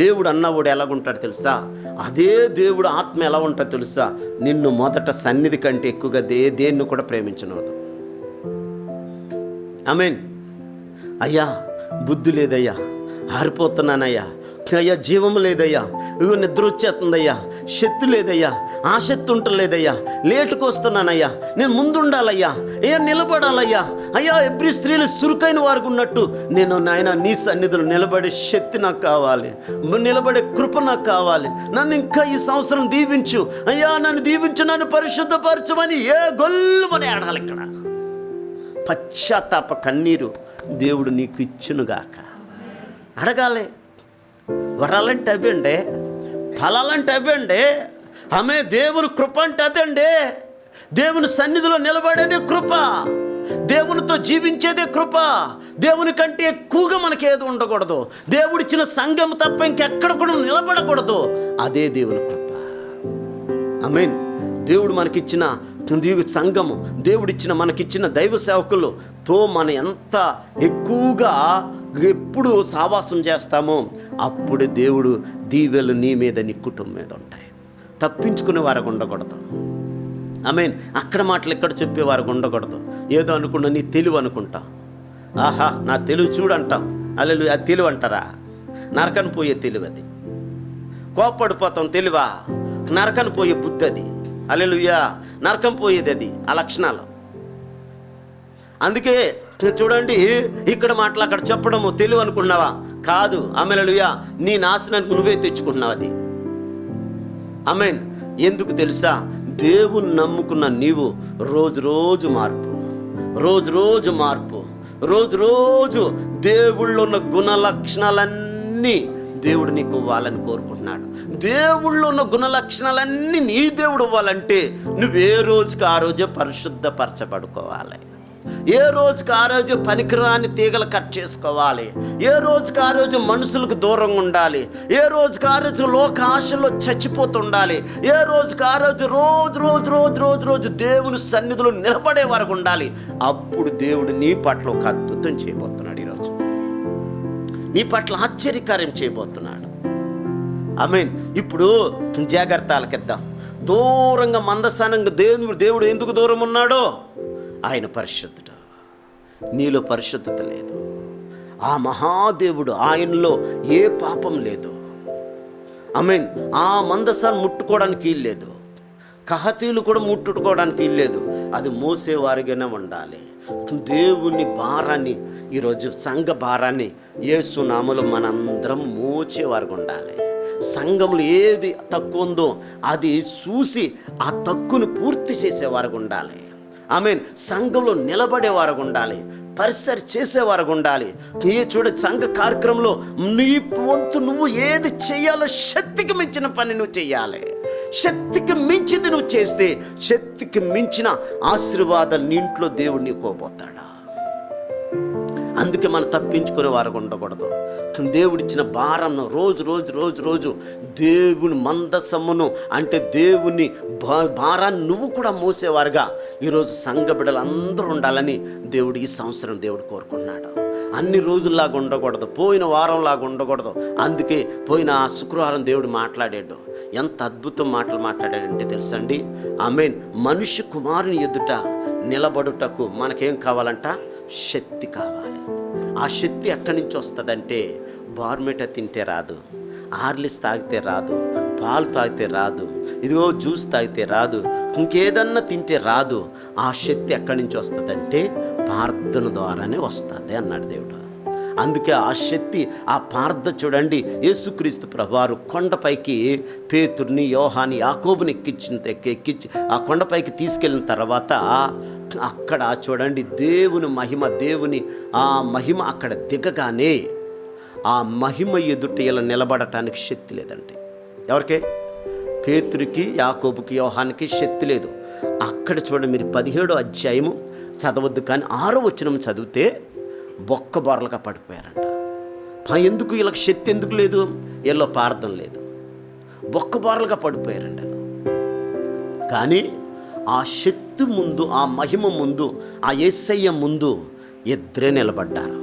దేవుడు అన్నవాడు ఎలాగుంటాడు తెలుసా? అదే దేవుడు ఆత్మ ఎలా ఉంటుందో తెలుసా? నిన్ను మొదట సన్నిధి కంటే ఎక్కువగా దేన్ని కూడా ప్రేమించనవద్దు. ఆమేన్. అయ్యా బుద్ధి లేదయ్యా, ఆరిపోతున్నానయ్యా, అయ్యా జీవం లేదయ్యా, ఇగో నిద్ర వచ్చేస్తుందయ్యా, శక్తి లేదయ్యా, ఆసక్తి ఉంటలేదయ్యా, లేటుకు వస్తున్నానయ్యా, నేను ముందుండాలయ్యా, నిలబడాలయ్యా. అయ్యా ఎవ్రీ స్త్రీలు చురుకైన వారికి ఉన్నట్టు నేను నాయన నీ సన్నిధిలో నిలబడే శక్తి నాకు కావాలి, నిలబడే కృప నాకు కావాలి. నన్ను ఇంకా ఈ సంవత్సరం దీవించు అయ్యా, నన్ను దీవించు, నన్ను పరిశుద్ధపరచమని గొల్లుమని ఆడాలి. ఇక్కడ పశ్చాత్తాప కన్నీరు దేవుడు నీకు ఇచ్చునుగాక. అడగాలి. వరాలంటే అవ్వండి, ఫలాలంటే అవ్వండి. ఆమె దేవుని కృప అంటే అదండి. దేవుని సన్నిధిలో నిలబడేదే కృప, దేవునితో జీవించేదే కృప. దేవుని కంటే ఎక్కువగా మనకి ఏది ఉండకూడదు. దేవుడిచ్చిన సంఘం తప్ప ఇంకెక్కడ కూడా నిలబడకూడదు. అదే దేవుని కృప. ఆమేన్. దేవుడు మనకిచ్చిన సంఘము, దేవుడిచ్చిన మనకిచ్చిన దైవ సేవకులతో మనం ఎంత ఎక్కువగా ఎప్పుడు సావాసం చేస్తామో అప్పుడు దేవుడు దీవెలు నీ మీద, నీ కుటుంబం మీద ఉంటాయి. తప్పించుకునే వారికి ఉండకూడదు. ఆమేన్. అక్కడ మాటలు ఎక్కడ చెప్పేవారు ఉండకూడదు. ఏదో అనుకున్నా నీ తెలివి అనుకుంటాం. ఆహా నా తెలివి చూడంటాం. హల్లెలూయా. అది తెలివి అంటారా? నరకని పోయే తెలివి అది. కోప్పడిపోతాం తెలివా? నరకని పోయే బుద్ధి అది. హల్లెలూయా. నరకం పోయేది అది, ఆ లక్షణాలు. అందుకే చూడండి, ఇక్కడ మాటలు అక్కడ చెప్పడము తెలివి అనుకున్నావా? కాదు. హల్లెలూయా. నీ నాశనానికి నువ్వే తెచ్చుకుంటున్నావు అది. ఆమేన్. ఎందుకు తెలుసా? దేవుని నమ్ముకున్న నీవు రోజు రోజు మార్పు, రోజు రోజు మార్పు, రోజు రోజు దేవుళ్ళు ఉన్న గుణ లక్షణాలన్నీ దేవుడు నీకు ఇవ్వాలని కోరుకుంటున్నాడు. దేవుళ్ళు ఉన్న గుణ లక్షణాలన్నీ నీ దేవుడు ఇవ్వాలంటే నువ్వు ఏ రోజుకి ఆ రోజే పరిశుద్ధపరచబడుకోవాలి. ఏ రోజుకి ఆ రోజు పనికిరాని తీగలు కట్ చేసుకోవాలి. ఏ రోజుకి ఆ రోజు మనుషులకు దూరంగా ఉండాలి. ఏ రోజుకి ఆ రోజు లోక ఆశల్లో చచ్చిపోతుండాలి. ఏ రోజుకి ఆ రోజు రోజు రోజు రోజు రోజు రోజు దేవుని సన్నిధిలో నిలబడే వరకు ఉండాలి. అప్పుడు దేవుడు నీ పట్ల ఒక అద్భుతం చేయబోతున్నాడు. ఈరోజు నీ పట్ల ఆశ్చర్యకార్యం చేయబోతున్నాడు. ఆమేన్. ఇప్పుడు జాగ్రత్తలకిద్దాం. దూరంగా మందస్థానంగా దేవుడు ఎందుకు దూరం ఉన్నాడో? ఆయన పరిశుద్ధుడు. నీలో పరిశుద్ధత లేదు. ఆ మహాదేవుడు, ఆయనలో ఏ పాపం లేదు. ఆమేన్. ఆ మందసాన్ని ముట్టుకోవడానికి వీల్లేదు. కహతీలు కూడా ముట్టుకోవడానికి వీల్లేదు. అది మోసేవారిగానే ఉండాలి. దేవుని భారాన్ని, ఈరోజు సంఘ భారాన్ని యేసు నామములో మనందరం మోచేవారుగా ఉండాలి. సంఘంలో ఏది తక్కువ ఉందో అది చూసి ఆ తక్కువను పూర్తి చేసేవారుగా ఉండాలి. ఆమేన్. సంఘంలో నిలబడేవారు ఉండాలి. పరిసరి చేసేవారు ఉండాలి. చూడ సంఘ కార్యక్రమంలో నీ వంతు నువ్వు ఏది చేయాలో శక్తికి మించిన పని నువ్వు చేయాలి. శక్తికి మించింది నువ్వు చేస్తే శక్తికి మించిన ఆశీర్వాదాలు నీ ఇంట్లో దేవుడు నీకు ఇవ్వబోతాడా. అందుకే మనం తప్పించుకునే వారు ఉండకూడదు. దేవుడిచ్చిన భారంను రోజు రోజు రోజు రోజు దేవుని మందసమును అంటే దేవుని భారాన్ని నువ్వు కూడా మోసేవారుగా ఈరోజు సంఘ బిడ్డలు అందరూ ఉండాలని దేవుడు ఈ సంవత్సరం దేవుడు కోరుకున్నాడు. అన్ని రోజుల్లాగా ఉండకూడదు, పోయిన వారంలాగా ఉండకూడదు. అందుకే పోయిన శుక్రవారం దేవుడు మాట్లాడాడు. ఎంత అద్భుతం మాటలు మాట్లాడాడంటే తెలుసండి. ఆమేన్. మనుష్య కుమారుని ఎదుట నిలబడుటకు మనకేం కావాలంట? శక్తి కావాలి. ఆ శక్తి ఎక్కడి నుంచి వస్తుందంటే బార్మేట తింటే రాదు, ఆర్లిస్ తాగితే రాదు, పాలు తాగితే రాదు, ఇదిగో జ్యూస్ తాగితే రాదు, ఇంకేదన్నా తింటే రాదు. ఆ శక్తి ఎక్కడి నుంచి వస్తుందంటే ప్రార్థన ద్వారానే వస్తుంది అన్నాడు దేవుడు. అందుకే ఆ శక్తి, ఆ ప్రార్థన చూడండి. యేసుక్రీస్తు ప్రభువారు కొండపైకి పేతుర్ని, యోహాని, యాకోబుని ఎక్కించి ఆ కొండపైకి తీసుకెళ్ళిన తర్వాత అక్కడ చూడండి దేవుని మహిమ అక్కడ దిగగానే ఆ మహిమ ఎదుట ఇలా నిలబడటానికి శక్తి లేదండి. ఎవరికి? పేతురికి, యాకోబుకి, యోహానికి శక్తి లేదు. అక్కడ చూడండి, మీరు 17వ అధ్యాయము చదవద్దు కానీ 6వ వచనం చదివితే బొక్కబొరలుగా పడిపోయారంట. ఎందుకు వీళ్ళకి శక్తి ఎందుకు లేదు? వీళ్ళలో ప్రార్థన లేదు. బొక్కబొరలుగా పడిపోయారంట. కానీ ఆ శక్తి ముందు, ఆ మహిమ ముందు, ఆ యేసయ్య ముందు ఇద్దరే నిలబడ్డారు.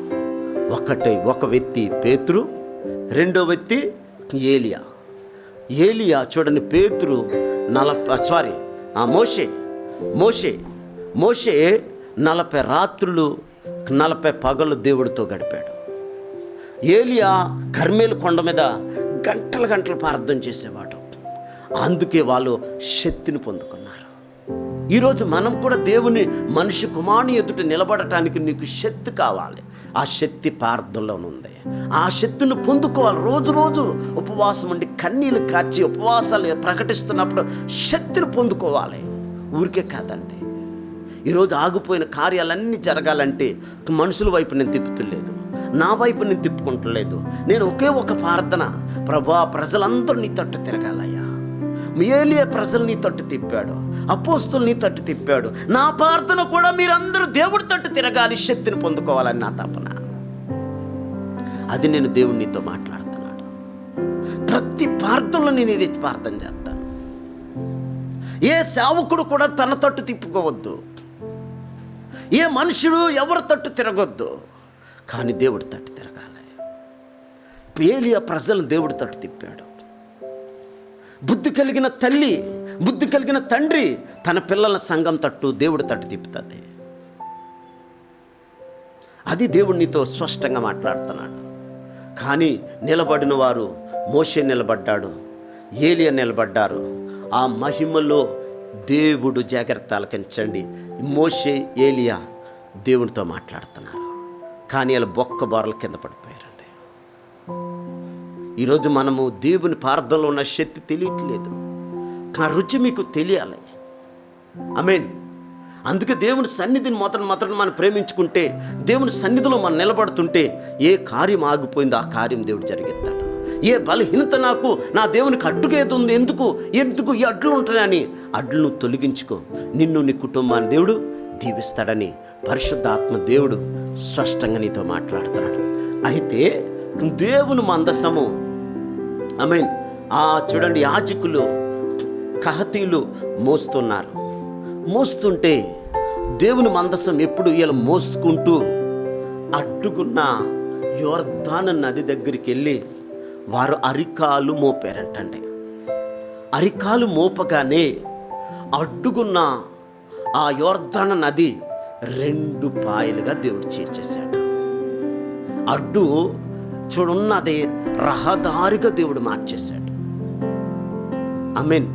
ఒక వ్యక్తి పేతురు, రెండో వ్యక్తి ఏలియా. చూడండి, పేతురు మోషే 40 రాత్రులు 40 పగలు దేవుడితో గడిపాడు. ఏలియా కర్మేలు కొండ మీద గంటలు ప్రార్థన చేసేవాడు. అందుకే వాళ్ళు శక్తిని పొందుకున్నారు. ఈరోజు మనం కూడా దేవుని మనిషి కుమారుని ఎదుట నిలబడటానికి నీకు శక్తి కావాలి. ఆ శక్తి ప్రార్థనలో ఉంది. ఆ శక్తిని పొందుకోవాలి. రోజు రోజు ఉపవాసం ఉండి కన్నీళ్ళు కార్చి ఉపవాసాలు ప్రకటిస్తున్నప్పుడు శక్తిని పొందుకోవాలి. ఊరికే కాదండి. ఈరోజు ఆగిపోయిన కార్యాలన్నీ జరగాలంటే మనుషుల వైపు నేను తిప్పుతులేదు, నా వైపు నేను తిప్పుకుంటలేదు. నేను ఒకే ఒక ప్రార్థన, ప్రభువా ప్రజలందరూ నీ తట్టు తిరగాలయ్యా. ఏలియా ప్రజలు నీ తట్టు తిప్పాడు, అపోస్తులు నీ తట్టు తిప్పాడు. నా ప్రార్థన కూడా మీరందరూ దేవుడి తట్టు తిరగాలి, శక్తిని పొందుకోవాలని నా తపన. అది నేను దేవుడు నీతో మాట్లాడుతున్నాడు. ప్రతి ప్రార్థనలో నేను ఇది ప్రార్థన చేస్తాను. ఏ సేవకుడు కూడా తన తట్టు తిప్పుకోవద్దు, ఏ మనుషుడు ఎవరి తట్టు తిరగొద్దు, కానీ దేవుడి తట్టు తిరగాలి. ఏలియా ప్రజలను దేవుడి తట్టు తిప్పాడు. బుద్ధి కలిగిన తల్లి, బుద్ధి కలిగిన తండ్రి తన పిల్లల సంఘం తట్టు, దేవుడి తట్టు తిప్పుతుంది. అది దేవుడు నీతో స్పష్టంగా మాట్లాడుతున్నాడు. కానీ నిలబడిన వారు, మోషే నిలబడ్డాడు, ఏలియా నిలబడ్డారు. ఆ మహిమలో దేవుడు, జాగ్రత్త ఆలకించండి, మోషే ఏలియా దేవునితో మాట్లాడుతున్నారు. కానీ వాళ్ళ బొక్క బొరల కింద పడిపోయారండి. ఈరోజు మనము దేవుని ప్రార్థనలో ఉన్న శక్తి తెలియట్లేదు, కానీ రుచి మీకు తెలియాలి. ఆమేన్. అందుకే దేవుని సన్నిధిని మొదట మనం ప్రేమించుకుంటే, దేవుని సన్నిధిలో మనం నిలబడుతుంటే ఏ కార్యం ఆగిపోయిందో ఆ కార్యం దేవుడు జరిగిస్తాడు. ఏ బలహీనత నాకు, నా దేవునికి అడ్డుకేది ఉంది, ఎందుకు ఈ అడ్లు ఉంటాయని అడ్లను తొలగించుకో, నిన్ను నీ కుటుంబాన్ని దేవుడు దీవిస్తాడని పరిశుద్ధాత్మ దేవుడు స్పష్టంగా నీతో మాట్లాడుతున్నాడు. అయితే దేవుని మందసము, ఆమేన్, చూడండి, యాజకులు కహతీలు మోస్తుంటే దేవుని మందసం ఎప్పుడు వీళ్ళు మోసుకుంటూ అడ్డుకున్న యోర్దాను నది దగ్గరికి వెళ్ళి వారు అరికాలు మోపారంటండి. అరికాలు మోపగానే అడ్డుకున్న ఆ యోర్దాను నది 2 పాయలుగా దేవుడు చీల్చేశాడు. అడ్డు చూడున్నది రహదారిగా దేవుడు మార్చేశాడు. ఆమేన్.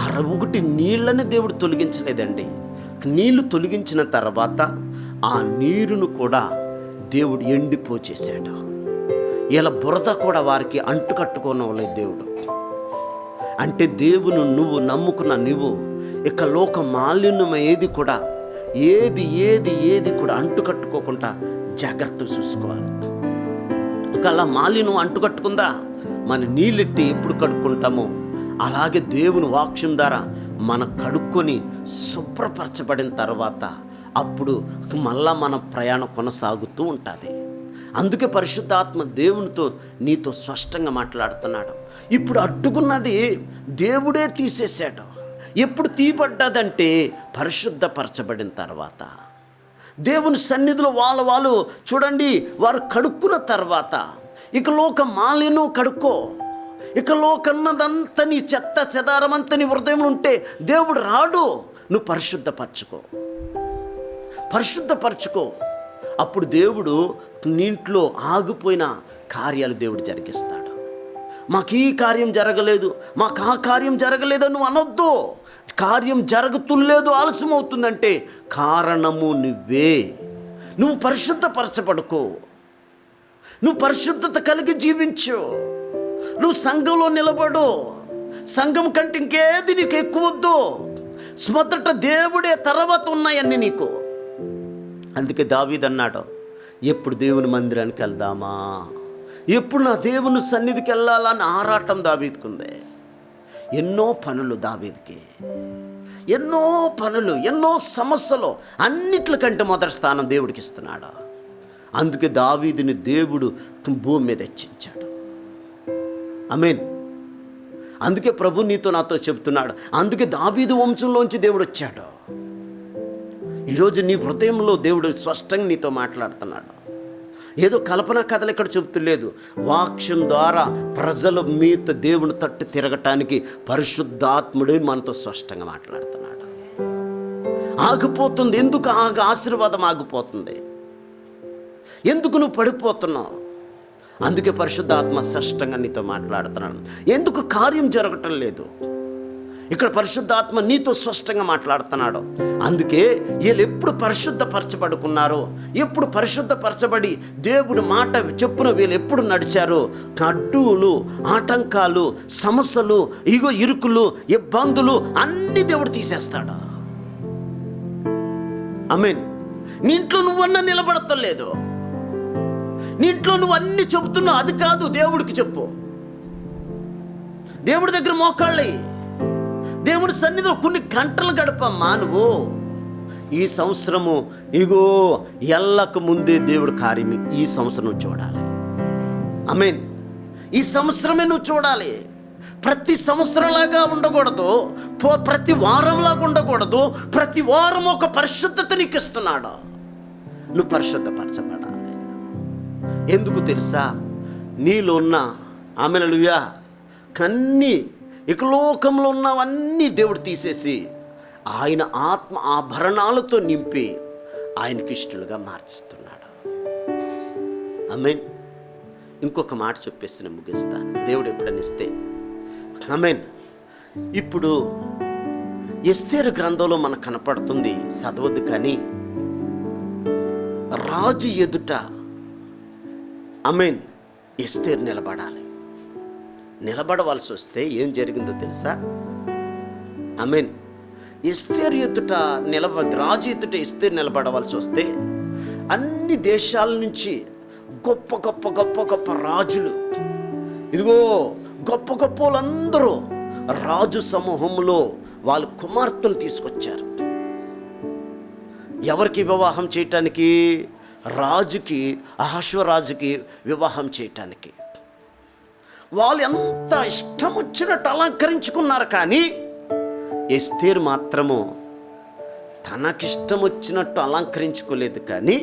61 నీళ్ళని దేవుడు తొలగించలేదండి. నీళ్లు తొలగించిన తర్వాత ఆ నీరును కూడా దేవుడు ఎండిపోచేశాడు. ఇలా బురద కూడా వారికి అంటుకట్టుకోనవలేదు దేవుడు. అంటే దేవుని నువ్వు నమ్ముకున్న నువ్వు ఇక లోక మాలిన్యం ఏది కూడా అంటుకట్టుకోకుండా జాగ్రత్త చూసుకోవాలి. ఒకవేళ మాలిన్యం అంటుకట్టుకుందా, మన నీళ్ళెట్టి ఎప్పుడు కడుక్కుంటామో అలాగే దేవుని వాక్యం ద్వారా మన కడుక్కొని శుభ్రపరచబడిన తర్వాత అప్పుడు మళ్ళా మన ప్రయాణం కొనసాగుతూ ఉంటుంది. అందుకే పరిశుద్ధాత్మ దేవునితో నీతో స్పష్టంగా మాట్లాడుతున్నాడు. ఇప్పుడు అడ్డుకున్నది దేవుడే తీసేశాడు. ఎప్పుడు తీయబడ్డదంటే పరిశుద్ధపరచబడిన తర్వాత, దేవుని సన్నిధిలో వాళ్ళు చూడండి, వారు కడుక్కున్న తర్వాత ఇక లోక మాలిన్యం కడుక్కో, ఇక లోకన్నదంతా నీ చెత్త చెదారమంతా నీ హృదయంలో ఉంటే దేవుడు రాడు. నువ్వు పరిశుద్ధపరచుకో. అప్పుడు దేవుడు నీంట్లో ఆగిపోయిన కార్యాలు దేవుడు జరిగిస్తాడు. మాకు ఈ కార్యం జరగలేదు, మాకు ఆ కార్యం జరగలేదు నువ్వు అనొద్దు. కార్యం జరుగుతులేదు, ఆలస్యం అవుతుందంటే కారణము నువ్వే. నువ్వు పరిశుద్ధపరచబడుకో, నువ్వు పరిశుద్ధత కలిగి జీవించు, నువ్వు సంఘంలో నిలబడు. సంఘం కంటే ఇంకేది నీకు ఎక్కువ వద్దు. మొదట దేవుడే, తర్వాత ఉన్నాయన్నీ నీకు. అందుకే దావీదు అన్నాడు, ఎప్పుడు దేవుని మందిరానికి వెళ్దామా, ఎప్పుడు నా దేవుని సన్నిధికి వెళ్ళాలని ఆరాటం దావీదుకుంది. ఎన్నో పనులు దావీదుకి, ఎన్నో పనులు, ఎన్నో సమస్యలు, అన్నిట్లకంటే మొదటి స్థానం దేవుడికి ఇస్తున్నాడు. అందుకే దావీదుని దేవుడు భూమి మీద హెచ్చించాడు. ఆమేన్. అందుకే ప్రభు నీతో నాతో చెప్తున్నాడు. అందుకే దావీదు వంశంలోంచి దేవుడు వచ్చాడు. ఈరోజు నీ హృదయంలో దేవుడు స్పష్టంగా నీతో మాట్లాడుతున్నాడు. ఏదో కల్పన కథలు ఇక్కడ చెబుతులేదు. వాక్యం ద్వారా ప్రజల మీతో దేవుని తట్టు తిరగటానికి పరిశుద్ధాత్ముడు మనతో స్పష్టంగా మాట్లాడుతున్నాడు. ఆగిపోతుంది. ఎందుకు ఆశీర్వాదం ఆగిపోతుంది? ఎందుకు నువ్వు పడిపోతున్నావు? అందుకే పరిశుద్ధాత్మ స్పష్టంగా నీతో మాట్లాడుతున్నాడు. ఎందుకు కార్యం జరగటం లేదు? ఇక్కడ పరిశుద్ధాత్మ నీతో స్పష్టంగా మాట్లాడుతున్నాడు. అందుకే వీళ్ళు ఎప్పుడు పరిశుద్ధపరచబడుకున్నారో, ఎప్పుడు పరిశుద్ధపరచబడి దేవుడి మాట చెప్పున వీళ్ళు ఎప్పుడు నడిచారో, అడ్డులు, ఆటంకాలు, సమస్యలు, ఇరుకులు, ఇబ్బందులు అన్నీ దేవుడు తీసేస్తాడు. ఆమేన్. నీ ఇంట్లో నువ్వన్నా నిలబడతలేదు, నీ ఇంట్లో నువ్వు అన్ని చెబుతున్నావు, అది కాదు. దేవుడికి చెప్పు. దేవుడి దగ్గర మోకాళ్ళి దేవుని సన్నిధిలో కొన్ని గంటలు గడపమ్మా. నువ్వు ఈ సంవత్సరము ఎల్లక ముందే దేవుడి కార్యం ఈ సంవత్సరం చూడాలి. ఆమేన్. ఈ సంవత్సరమే నువ్వు చూడాలి. ప్రతి సంవత్సరంలాగా ఉండకూడదు, ప్రతి వారంలాగా ఉండకూడదు. ప్రతి వారం ఒక పరిశుద్ధత నీకు ఇస్తున్నాడు. నువ్వు పరిశుద్ధపరచబడాలి. ఎందుకు తెలుసా? నీలో ఉన్న హల్లెలూయా కన్ని ఇక లోకంలో ఉన్నవన్నీ దేవుడు తీసేసి ఆయన ఆత్మ ఆభరణాలతో నింపి ఆయనకి ఇష్టలుగా మార్చుతున్నాడు. ఆమేన్. ఇంకొక మాట చెప్పేసి నేను ముగిస్తాను, దేవుడు ఎప్పుడని ఇస్తే. ఆమేన్. ఇప్పుడు ఎస్తేరు గ్రంథంలో మనకు కనపడుతుంది, చదవద్దు కానీ, రాజు ఎదుట ఆమేన్ ఎస్తేరు నిలబడాలి. నిలబడవలసి వస్తే ఏం జరిగిందో తెలుసా? ఆమేన్. ఎస్తేరు ఎదుట రాజు ఎదుట ఎస్తేరు నిలబడవలసి వస్తే అన్ని దేశాల నుంచి గొప్ప గొప్ప గొప్ప గొప్ప రాజులు, ఇదిగో గొప్ప గొప్ప వాళ్ళందరూ రాజు సమూహంలో వాళ్ళ కుమార్తెలు తీసుకొచ్చారు. ఎవరికి వివాహం చేయటానికి? రాజుకి, అహష్వరాజుకి వివాహం చేయటానికి. వాళ్ళు ఎంత ఇష్టం వచ్చినట్టు అలంకరించుకున్నారు, కానీ ఎస్తేరు మాత్రము తనకిష్టం వచ్చినట్టు అలంకరించుకోలేదు. కానీ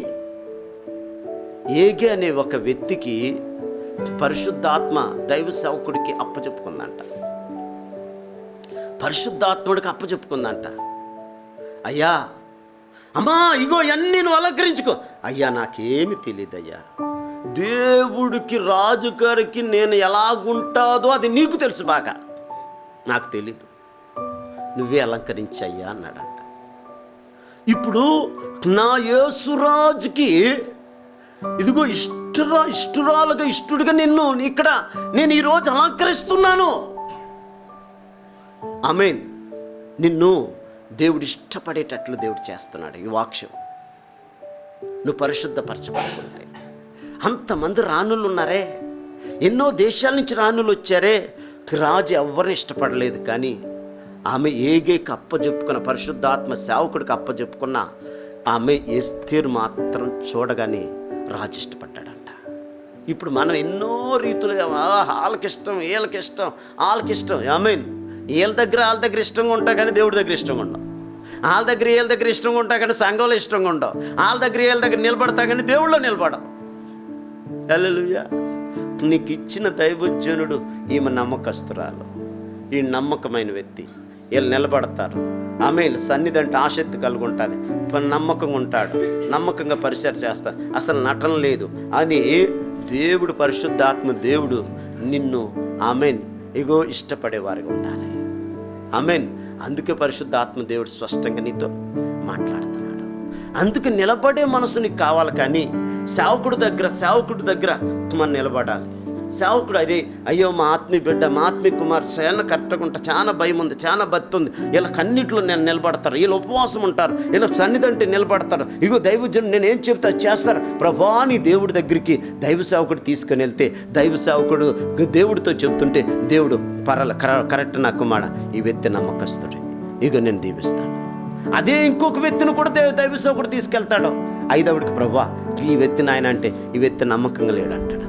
ఏగే అనే ఒక వ్యక్తికి పరిశుద్ధాత్మ దైవ సేవకుడికి అప్పచెప్పుకుందంట. పరిశుద్ధాత్ముడికి అప్పచెప్పుకుందంట. అయ్యా, అమ్మా, ఇగో ఇవన్నీ నువ్వు అలంకరించుకో. అయ్యా, నాకేమి తెలియదయ్యా, దేవుడికి రాజుగారికి నేను ఎలాగుంటాదో అది నీకు తెలుసు బాగా, నాకు తెలీదు, నువ్వే అలంకరించయ్యా అన్నాడంట. ఇప్పుడు నా యేసురాజుకి ఇదిగో ఇష్టురాలుగా ఇష్టుడిగా నేను ఈరోజు అలంకరిస్తున్నాను. ఆమేన్. నిన్ను దేవుడు ఇష్టపడేటట్లు దేవుడు చేస్తున్నాడు. ఈ వాక్యం నువ్వు పరిశుద్ధపరచబడుతున్నాయి. అంతమంది రాణులు ఉన్నారే, ఎన్నో దేశాల నుంచి రాణులు వచ్చారే, రాజు ఎవరిని ఇష్టపడలేదు. కానీ ఆమె ఏగేకి అప్పచెప్పుకున్న, పరిశుద్ధాత్మ సేవకుడికి అప్పచెప్పుకున్న ఆమె ఎస్తేరు మాత్రం చూడగానే రాజు ఇష్టపడ్డాడంట. ఇప్పుడు మనం ఎన్నో రీతులుగా వాళ్ళకిష్టం, వాళ్ళకిష్టం. ఆమేన్. వీళ్ళ దగ్గర ఇష్టంగా ఉంటా కానీ దేవుడి దగ్గర ఇష్టంగా ఉండవు. వాళ్ళ దగ్గర ఇష్టంగా ఉంటా కానీ సంఘంలో ఇష్టంగా ఉండవు. వాళ్ళ దగ్గర నిలబడతా కానీ దేవుళ్ళో నిలబడవు. హల్లెలూయా. నీకు ఇచ్చిన దైవజనుడు ఈమె నమ్మకస్తురాలు, ఈ నమ్మకమైన వ్యక్తి. వీళ్ళు నిలబడతారు. ఆమె సన్నిధి అంటే ఆసక్తి కలిగి ఉంటుంది, నమ్మకంగా ఉంటాడు, నమ్మకంగా పరిచయం చేస్తాడు, అసలు నటన లేదు అని దేవుడు, పరిశుద్ధాత్మ దేవుడు నిన్ను ఆమెన్ ఇగో ఇష్టపడేవారిగా ఉండాలి. ఆమెన్. అందుకే పరిశుద్ధాత్మ దేవుడు స్పష్టంగా నీతో మాట్లాడుతున్నాడు. అందుకే నిలబడే మనసు నీకు కావాలి. కానీ సేవకుడి దగ్గర మనం నిలబడాలి. సేవకుడు అయ్యో మా ఆత్మీయ బిడ్డ, మా ఆత్మీయ కుమార్ చాలా కరెక్ట్గా ఉంటా, చాలా భయం ఉంది, చాలా భక్తి ఉంది, వీళ్ళ కన్నిట్లో నేను నిలబడతారు, వీళ్ళు ఉపవాసం ఉంటారు, వీళ్ళ సన్నిధి అంటే నిలబడతారు. ఇగో దైవజనుడు నేను ఏం చెప్తా చేస్తారు. ప్రభా నీ దేవుడి దగ్గరికి దైవ సేవకుడు తీసుకొని వెళ్తే దైవ సేవకుడు దేవుడితో చెప్తుంటే దేవుడు కరెక్ట్ నా కుమార, ఈ వ్యక్తి నమ్మకస్తుడే, ఇగో నేను దీవిస్తాను. అదే ఇంకొక వ్యక్తిని కూడా దైవ సేవకుడు తీసుకెళ్తాడు. ఐదవుడికి ప్రభా ఈ వ్యక్తి నాయన అంటే ఈ వ్యక్తి నమ్మకంగా లేడంటాడు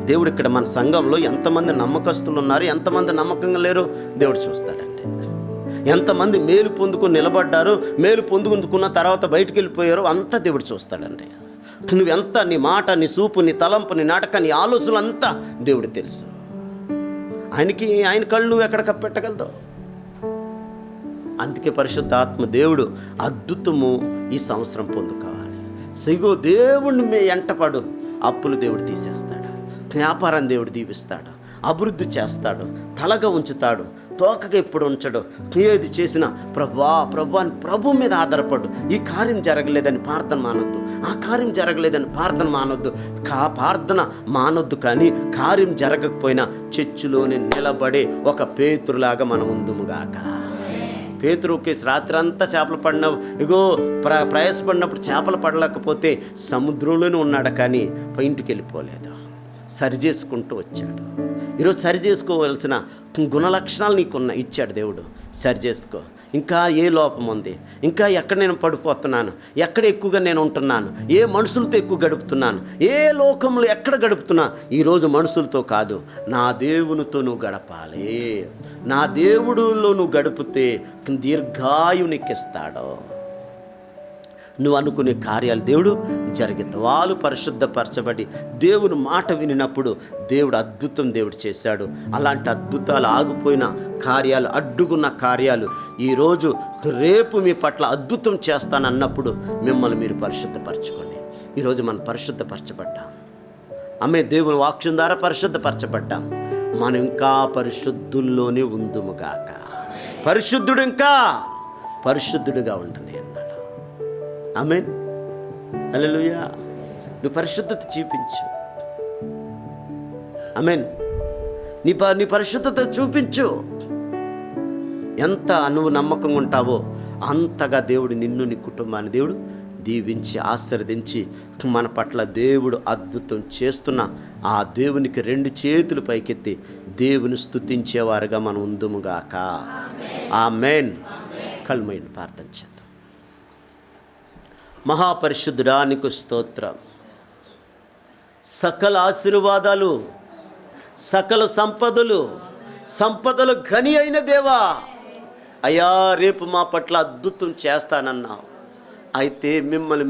దేవుడు. ఇక్కడ మన సంఘంలో ఎంతమంది నమ్మకస్తులు ఉన్నారు, ఎంతమంది నమ్మకంగా లేరు దేవుడు చూస్తాడండి. ఎంతమంది మేలు పొందుకుని నిలబడ్డారు, మేలు పొందుకున్న తర్వాత బయటికి వెళ్ళిపోయారు, అంతా దేవుడు చూస్తాడండి. నువ్వెంత, నీ మాట, నీ చూపు, నీ తలంపు, నీ నాటక, నీ ఆలోచనలు అంతా దేవుడు తెలుసు. ఆయన కళ్ళు నువ్వు ఎక్కడ కప్పెట్టగలదు. అందుకే పరిశుద్ధాత్మ దేవుడు అద్భుతము ఈ సంవత్సరం పొందుకోవాలి. సిగో దేవుడిని ఎంటపడు, అప్పులు దేవుడు తీసేస్తాడు, వ్యాపారం దేవుడు దీవిస్తాడు, అభివృద్ధి చేస్తాడు, తలగా ఉంచుతాడు, తోకగా ఎప్పుడు ఉంచడు. ఏది చేసినా ప్రభు మీద ఆధారపడు. ఈ కార్యం జరగలేదని ప్రార్థన మానొద్దు, ఆ కార్యం జరగలేదని ప్రార్థన మానొద్దు, ప్రార్థన మానొద్దు. కానీ కార్యం జరగకపోయినా చర్చిలోనే నిలబడే ఒక పేతురులాగా మనం ఉందుముగాక. పేతురుకి రాత్రి అంతా చేపలు పడిన ఇగో ప్రయాసపడినప్పుడు చేపలు పడలేకపోతే సముద్రంలోనే ఉన్నాడు, కానీ ఇంటికి వెళ్ళిపోలేదు, సరి చేసుకుంటూ వచ్చాడు. ఈరోజు సరి చేసుకోవాల్సిన గుణలక్షణాలు నీకున్న ఇచ్చాడు దేవుడు. సరి చేసుకో. ఇంకా ఏ లోపం ఉంది, ఇంకా ఎక్కడ నేను పడిపోతున్నాను, ఎక్కడ ఎక్కువగా నేను ఉంటున్నాను, ఏ మనుషులతో ఎక్కువ గడుపుతున్నాను, ఏ లోకంలో ఎక్కడ గడుపుతున్నా. ఈరోజు మనుషులతో కాదు, నా దేవునితో నువ్వు గడపాలి. నా దేవుడిలో నువ్వు గడిపితే దీర్ఘాయునికిస్తాడు. నువ్వు అనుకునే కార్యాలు దేవుడు జరిగిద్దాం. వాళ్ళు పరిశుద్ధపరచబడి దేవుని మాట వినినప్పుడు దేవుడు అద్భుతం దేవుడు చేశాడు. అలాంటి అద్భుతాలు, ఆగిపోయిన కార్యాలు, అడ్డుకున్న కార్యాలు ఈరోజు రేపు మీ పట్ల అద్భుతం చేస్తానన్నప్పుడు మిమ్మల్ని మీరు పరిశుద్ధపరచుకోండి. ఈరోజు మనం పరిశుద్ధపరచబడ్డాం. దేవుని వాక్యం ద్వారా పరిశుద్ధపరచబడ్డాం. మనం ఇంకా పరిశుద్ధుల్లోనే ఉందుముగాక. పరిశుద్ధుడు ఇంకా పరిశుద్ధుడిగా ఉండని అన్నాడు. ఆమేన్. హల్లెలూయా. నువ్వు పరిశుద్ధత చూపించు. ఆమేన్. నీ పరిశుద్ధత చూపించు. ఎంత నువ్వు నమ్మకంగా ఉంటావో అంతగా దేవుడు నిన్ను, నీ కుటుంబాన్ని దేవుడు దీవించి ఆశీర్వదించి మన పట్ల దేవుడు అద్భుతం చేస్తున్న ఆ దేవునికి 2 చేతులు పైకెత్తి దేవుని స్తుతించేవారుగా మనం ఉందుముగాక. ఆమేన్. కల్మయ్యను ప్రార్థన చేద్దాం. మహాపరిశుద్ధుడా నీకు స్తోత్రం. సకల ఆశీర్వాదాలు, సకల సంపదలు ఘని అయిన దేవా, అయ్యా రేపు మా పట్ల అద్భుతం చేస్తానన్నావు. అయితే మిమ్మల్ని